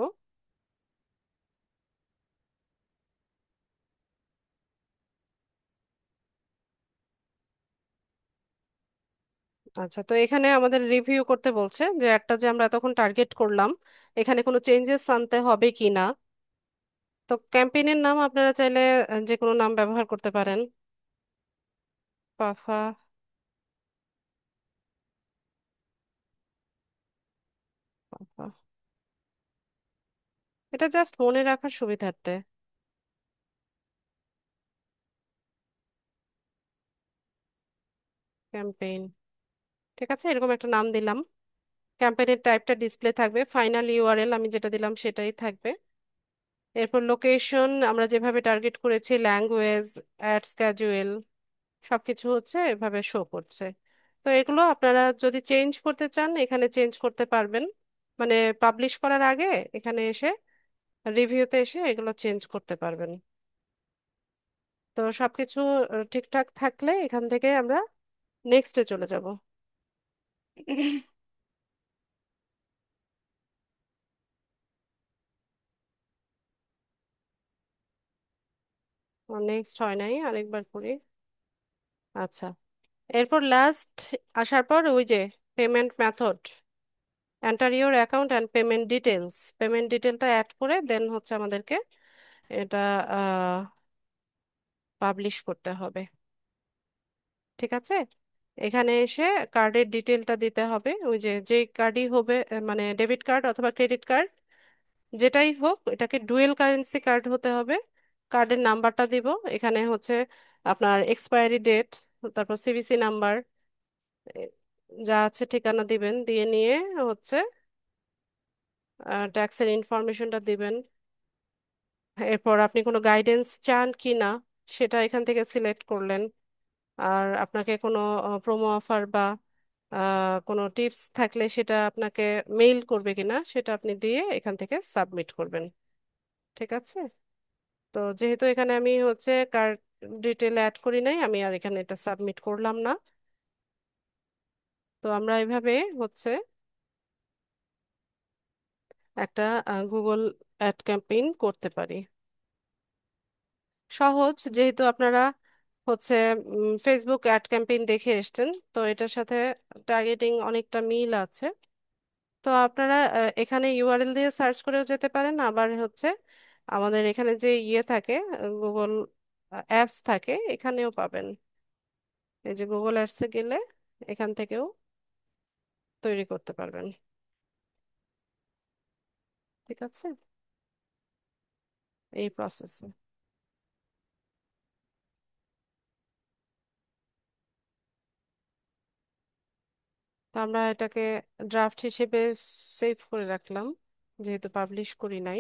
S1: আচ্ছা, তো এখানে আমাদের রিভিউ করতে বলছে যে একটা যে আমরা এতক্ষণ টার্গেট করলাম, এখানে কোনো চেঞ্জেস আনতে হবে কি না। তো ক্যাম্পেইনের নাম আপনারা চাইলে যে কোনো নাম ব্যবহার করতে পারেন। পাফা, পাফা, এটা জাস্ট মনে রাখার সুবিধার্থে। ক্যাম্পেইন, ঠিক আছে, এরকম একটা নাম দিলাম। ক্যাম্পেইনের টাইপটা ডিসপ্লে থাকবে, ফাইনাল ইউআরএল আমি যেটা দিলাম সেটাই থাকবে। এরপর লোকেশন আমরা যেভাবে টার্গেট করেছি, ল্যাঙ্গুয়েজ, অ্যাডস ক্যাজুয়াল, সবকিছু হচ্ছে এভাবে শো করছে। তো এগুলো আপনারা যদি চেঞ্জ করতে চান এখানে চেঞ্জ করতে পারবেন, মানে পাবলিশ করার আগে এখানে এসে রিভিউতে এসে এগুলো চেঞ্জ করতে পারবেন। তো সবকিছু ঠিকঠাক থাকলে এখান থেকে আমরা নেক্সটে চলে যাব। নেক্সট হয় নাই, আরেকবার করি। আচ্ছা, এরপর লাস্ট আসার পর ওই যে payment method, enter your account and payment details, payment ডিটেলটা অ্যাড করে দেন হচ্ছে আমাদেরকে এটা পাবলিশ করতে হবে, ঠিক আছে। এখানে এসে কার্ডের ডিটেলটা দিতে হবে, ওই যে যেই কার্ডই হবে, মানে ডেবিট কার্ড অথবা ক্রেডিট কার্ড যেটাই হোক, এটাকে ডুয়েল কারেন্সি কার্ড হতে হবে। কার্ডের নাম্বারটা দিব এখানে হচ্ছে, আপনার এক্সপায়ারি ডেট, তারপর সিভিসি নাম্বার, যা আছে ঠিকানা দিবেন, দিয়ে নিয়ে হচ্ছে ট্যাক্সের ইনফরমেশনটা দিবেন। এরপর আপনি কোনো গাইডেন্স চান কি না সেটা এখান থেকে সিলেক্ট করলেন। আর আপনাকে কোনো প্রোমো অফার বা কোনো টিপস থাকলে সেটা আপনাকে মেইল করবে কিনা সেটা আপনি দিয়ে এখান থেকে সাবমিট করবেন। ঠিক আছে? তো যেহেতু এখানে আমি হচ্ছে কার্ড ডিটেল অ্যাড করি নাই, আমি আর এখানে এটা সাবমিট করলাম না। তো আমরা এভাবে হচ্ছে একটা গুগল অ্যাড ক্যাম্পেইন করতে পারি। সহজ, যেহেতু আপনারা হচ্ছে ফেসবুক অ্যাড ক্যাম্পেইন দেখে এসেছেন, তো এটার সাথে টার্গেটিং অনেকটা মিল আছে। তো আপনারা এখানে ইউআরএল দিয়ে সার্চ করেও যেতে পারেন, আবার হচ্ছে আমাদের এখানে যে ইয়ে থাকে, গুগল অ্যাপস থাকে, এখানেও পাবেন। এই যে গুগল অ্যাপসে গেলে এখান থেকেও তৈরি করতে পারবেন। ঠিক আছে? এই প্রসেসে তো আমরা এটাকে ড্রাফট হিসেবে সেভ করে রাখলাম, যেহেতু পাবলিশ করি নাই।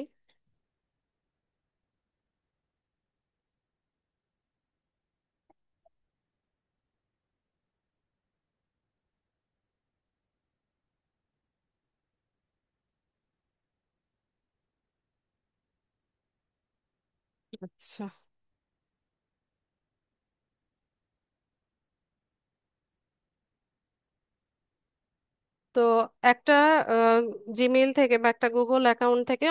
S1: আচ্ছা, তো একটা জিমেইল থেকে বা একটা গুগল অ্যাকাউন্ট থেকে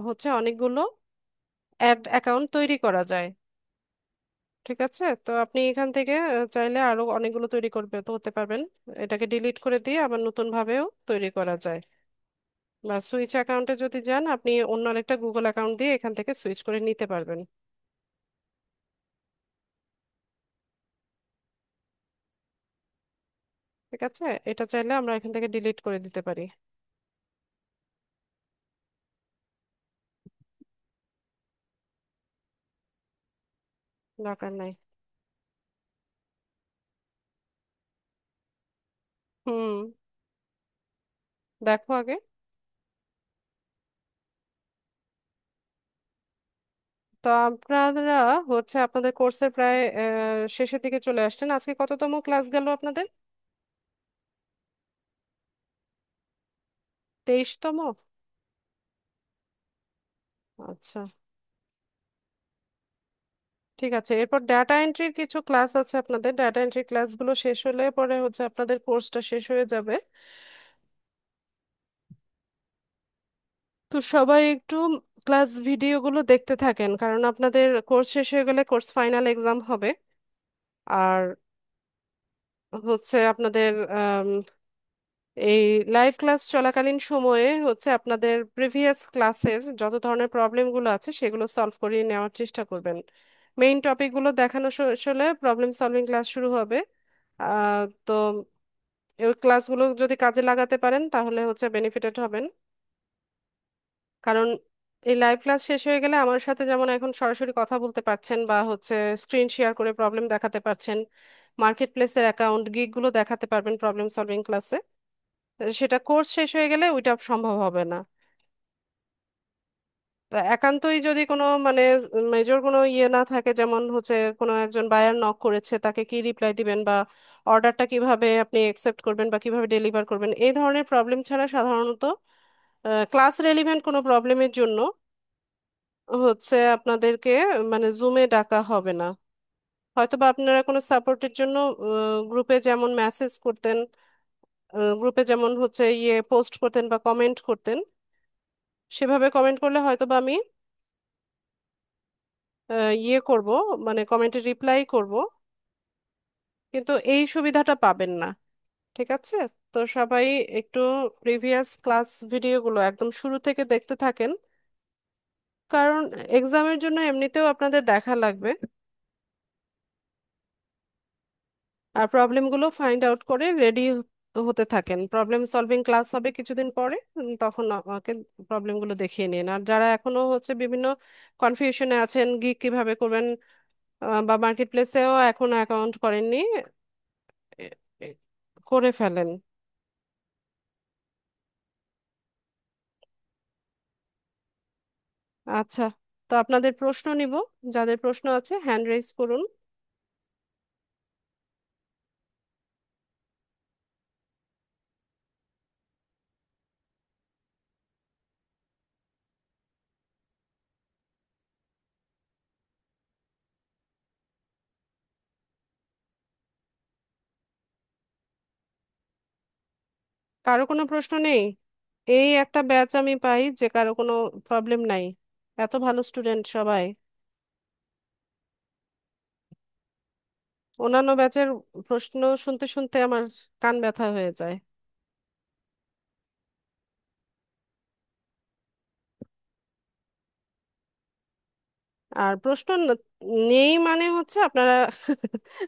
S1: হচ্ছে অনেকগুলো অ্যাড অ্যাকাউন্ট তৈরি করা যায়। ঠিক আছে? তো আপনি এখান থেকে চাইলে আরো অনেকগুলো তৈরি করবে তো হতে পারবেন। এটাকে ডিলিট করে দিয়ে আবার নতুন ভাবেও তৈরি করা যায়। বা সুইচ অ্যাকাউন্টে যদি যান, আপনি অন্য আরেকটা গুগল অ্যাকাউন্ট দিয়ে এখান থেকে সুইচ করে নিতে পারবেন। ঠিক আছে? এটা চাইলে আমরা এখান থেকে ডিলিট করে দিতে পারি। দরকার নাই। হুম, দেখো আগে। তো আপনারা হচ্ছে আপনাদের কোর্সের প্রায় শেষের দিকে চলে আসছেন। আজকে কততম ক্লাস গেল আপনাদের? 23তম? আচ্ছা, ঠিক আছে। এরপর ডাটা এন্ট্রির কিছু ক্লাস আছে আপনাদের। ডাটা এন্ট্রি ক্লাসগুলো শেষ হলে পরে হচ্ছে আপনাদের কোর্সটা শেষ হয়ে যাবে। তো সবাই একটু ক্লাস ভিডিওগুলো দেখতে থাকেন, কারণ আপনাদের কোর্স শেষ হয়ে গেলে কোর্স ফাইনাল এক্সাম হবে। আর হচ্ছে আপনাদের এই লাইভ ক্লাস চলাকালীন সময়ে হচ্ছে আপনাদের প্রিভিয়াস ক্লাসের যত ধরনের প্রবলেমগুলো আছে সেগুলো সলভ করিয়ে নেওয়ার চেষ্টা করবেন। মেইন টপিকগুলো দেখানো শেষ হলে প্রবলেম সলভিং ক্লাস শুরু হবে। তো এই ক্লাসগুলো যদি কাজে লাগাতে পারেন তাহলে হচ্ছে বেনিফিটেড হবেন। কারণ এই লাইভ ক্লাস শেষ হয়ে গেলে আমার সাথে যেমন এখন সরাসরি কথা বলতে পারছেন বা হচ্ছে স্ক্রিন শেয়ার করে প্রবলেম দেখাতে পারছেন, মার্কেট প্লেসের অ্যাকাউন্ট গিগগুলো দেখাতে পারবেন প্রবলেম সলভিং ক্লাসে। সেটা কোর্স শেষ হয়ে গেলে ওইটা সম্ভব হবে না। তা একান্তই যদি কোনো মানে মেজর কোনো ইয়ে না থাকে, যেমন হচ্ছে কোনো একজন বায়ার নক করেছে, তাকে কি রিপ্লাই দিবেন বা অর্ডারটা কিভাবে আপনি একসেপ্ট করবেন বা কিভাবে ডেলিভার করবেন, এই ধরনের প্রবলেম ছাড়া সাধারণত ক্লাস রেলিভেন্ট কোনো প্রবলেমের জন্য হচ্ছে আপনাদেরকে মানে জুমে ডাকা হবে না। হয়তোবা আপনারা কোনো সাপোর্টের জন্য গ্রুপে যেমন মেসেজ করতেন, গ্রুপে যেমন হচ্ছে ইয়ে পোস্ট করতেন বা কমেন্ট করতেন, সেভাবে কমেন্ট করলে হয়তোবা আমি ইয়ে করব, মানে কমেন্টে রিপ্লাই করব, কিন্তু এই সুবিধাটা পাবেন না। ঠিক আছে? তো সবাই একটু প্রিভিয়াস ক্লাস ভিডিওগুলো একদম শুরু থেকে দেখতে থাকেন, কারণ এক্সামের জন্য এমনিতেও আপনাদের দেখা লাগবে। আর প্রবলেমগুলো ফাইন্ড আউট করে রেডি হতে থাকেন। প্রবলেম সলভিং ক্লাস হবে কিছুদিন পরে, তখন আমাকে প্রবলেমগুলো দেখিয়ে নিন। আর যারা এখনো হচ্ছে বিভিন্ন কনফিউশনে আছেন গিগ কিভাবে করবেন, বা মার্কেট প্লেসেও এখনো অ্যাকাউন্ট করেননি, এ- এ- করে ফেলেন। আচ্ছা, তো আপনাদের প্রশ্ন নিব। যাদের প্রশ্ন আছে হ্যান্ড রেজ করুন। কারো কোনো প্রশ্ন নেই? এই একটা ব্যাচ আমি পাই যে কারো কোনো প্রবলেম নাই, এত ভালো স্টুডেন্ট সবাই। অন্যান্য ব্যাচের প্রশ্ন শুনতে শুনতে আমার কান ব্যথা হয়ে যায়। আর প্রশ্ন নেই মানে হচ্ছে আপনারা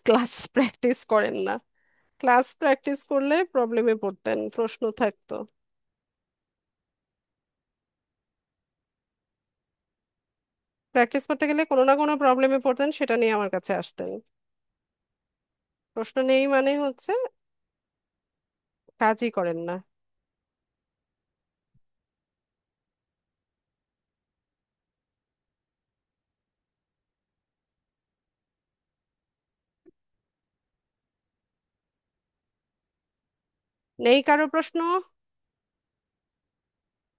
S1: ক্লাস প্র্যাকটিস করেন না। ক্লাস প্র্যাকটিস করলে প্রবলেমে পড়তেন, প্রশ্ন থাকতো। প্র্যাকটিস করতে গেলে কোনো না কোনো প্রবলেমে পড়তেন, সেটা নিয়ে আমার কাছে আসতেন। প্রশ্ন নেই মানে হচ্ছে কাজই করেন না। নেই কারো প্রশ্ন?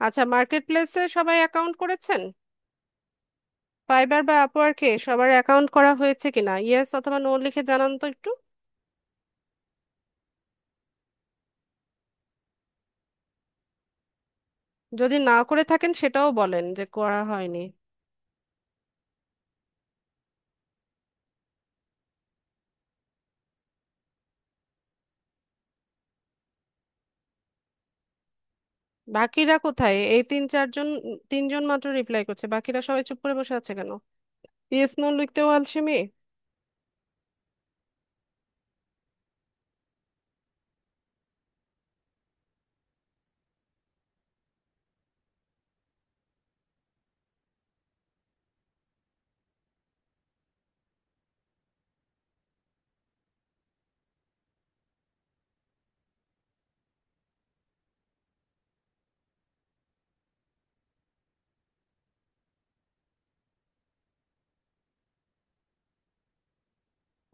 S1: আচ্ছা, মার্কেট প্লেসে সবাই অ্যাকাউন্ট করেছেন? ফাইবার বা আপওয়ার্কে সবার অ্যাকাউন্ট করা হয়েছে কিনা, ইয়েস অথবা নো লিখে জানান তো একটু। যদি না করে থাকেন সেটাও বলেন যে করা হয়নি। বাকিরা কোথায়? এই তিন চারজন, তিনজন মাত্র রিপ্লাই করছে, বাকিরা সবাই চুপ করে বসে আছে কেন? ইয়েস নো লিখতেও আলসেমি।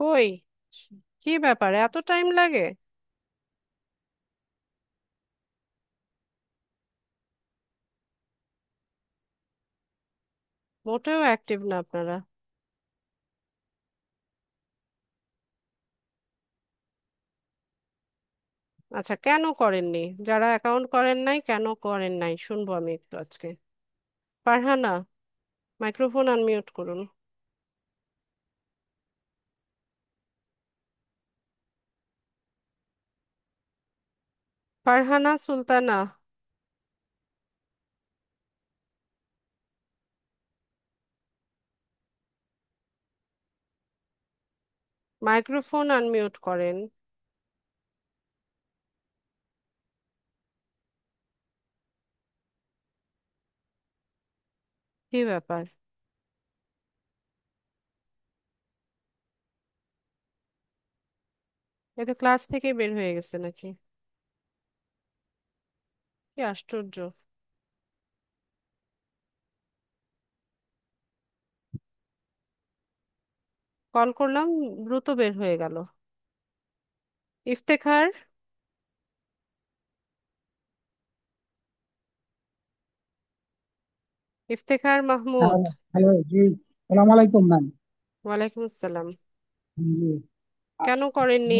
S1: কই, কি ব্যাপার এত টাইম লাগে? মোটেও অ্যাক্টিভ না আপনারা। আচ্ছা, কেন করেননি? যারা অ্যাকাউন্ট করেন নাই কেন করেন নাই শুনবো আমি একটু আজকে। ফারহানা, মাইক্রোফোন আনমিউট করুন। ফারহানা সুলতানা, মাইক্রোফোন আনমিউট করেন। কি ব্যাপার? এ তো ক্লাস থেকে বের হয়ে গেছে নাকি? কি আশ্চর্য। কল করলাম, দ্রুত বের হয়ে গেল। ইফতেখার, ইফতেখার মাহমুদ।
S2: হ্যালো। হ্যালো, জি। সালাম আলাইকুম ম্যাম।
S1: ওয়ালাইকুম আসসালাম।
S2: জি।
S1: কেন
S2: আমি
S1: করেননি?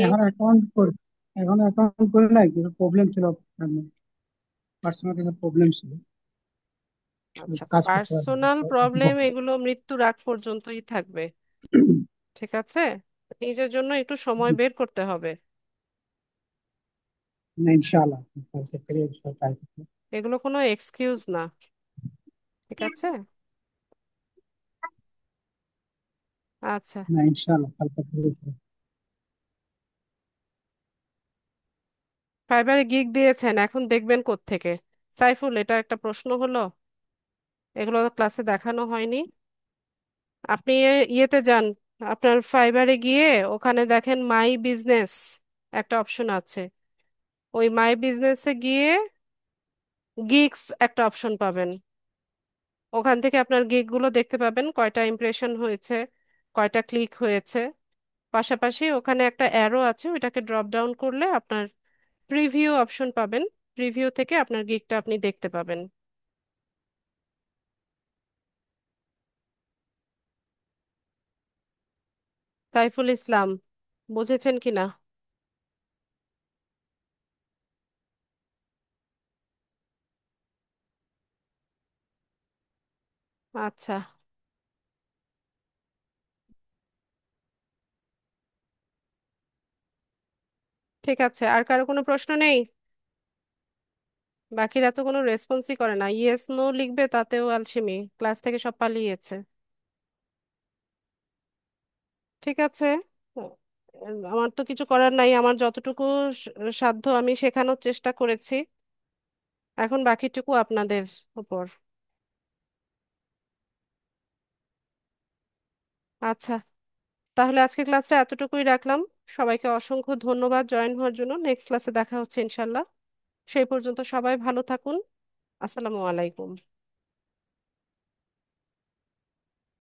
S2: এখন অ্যাকাউন্ট করে নাই, কিছু প্রবলেম ছিল, পার্সোনাল কিছু প্রবলেম ছিল,
S1: আচ্ছা,
S2: কাজ করতে পারলাম
S1: পার্সোনাল
S2: তো এখন
S1: প্রবলেম এগুলো মৃত্যুর আগ পর্যন্তই থাকবে। ঠিক আছে, নিজের জন্য একটু সময় বের করতে হবে।
S2: না, ইনশাআল্লাহ কালকে থেকে ট্রাই করবো।
S1: এগুলো কোনো এক্সকিউজ না। ঠিক আছে। আচ্ছা,
S2: না, ইনশাআল্লাহ কালকে থেকে
S1: ফাইবারে গিগ দিয়েছেন, এখন দেখবেন কোত্থেকে? সাইফুল, এটা একটা প্রশ্ন হলো? এগুলো তো ক্লাসে দেখানো হয়নি। আপনি ইয়েতে যান, আপনার ফাইবারে গিয়ে ওখানে দেখেন মাই বিজনেস একটা অপশন আছে। ওই মাই বিজনেসে গিয়ে গিগস একটা অপশন পাবেন। ওখান থেকে আপনার গিগ গুলো দেখতে পাবেন, কয়টা ইমপ্রেশন হয়েছে, কয়টা ক্লিক হয়েছে। পাশাপাশি ওখানে একটা অ্যারো আছে, ওইটাকে ড্রপ ডাউন করলে আপনার প্রিভিউ অপশন পাবেন। প্রিভিউ থেকে আপনার গিগটা আপনি দেখতে পাবেন। সাইফুল ইসলাম, বুঝেছেন কিনা? আচ্ছা, ঠিক আছে। আর কারো কোনো প্রশ্ন নেই? বাকিরা তো কোনো রেসপন্সই করে না, ইয়েস নো লিখবে তাতেও আলসেমি, ক্লাস থেকে সব পালিয়েছে। ঠিক আছে। আমার তো কিছু করার নাই, আমার যতটুকু সাধ্য আমি শেখানোর চেষ্টা করেছি, এখন বাকিটুকু আপনাদের উপর। আচ্ছা, তাহলে আজকে ক্লাসটা এতটুকুই রাখলাম। সবাইকে অসংখ্য ধন্যবাদ জয়েন হওয়ার জন্য। নেক্সট ক্লাসে দেখা হচ্ছে ইনশাল্লাহ। সেই পর্যন্ত সবাই ভালো থাকুন। আসসালামু আলাইকুম।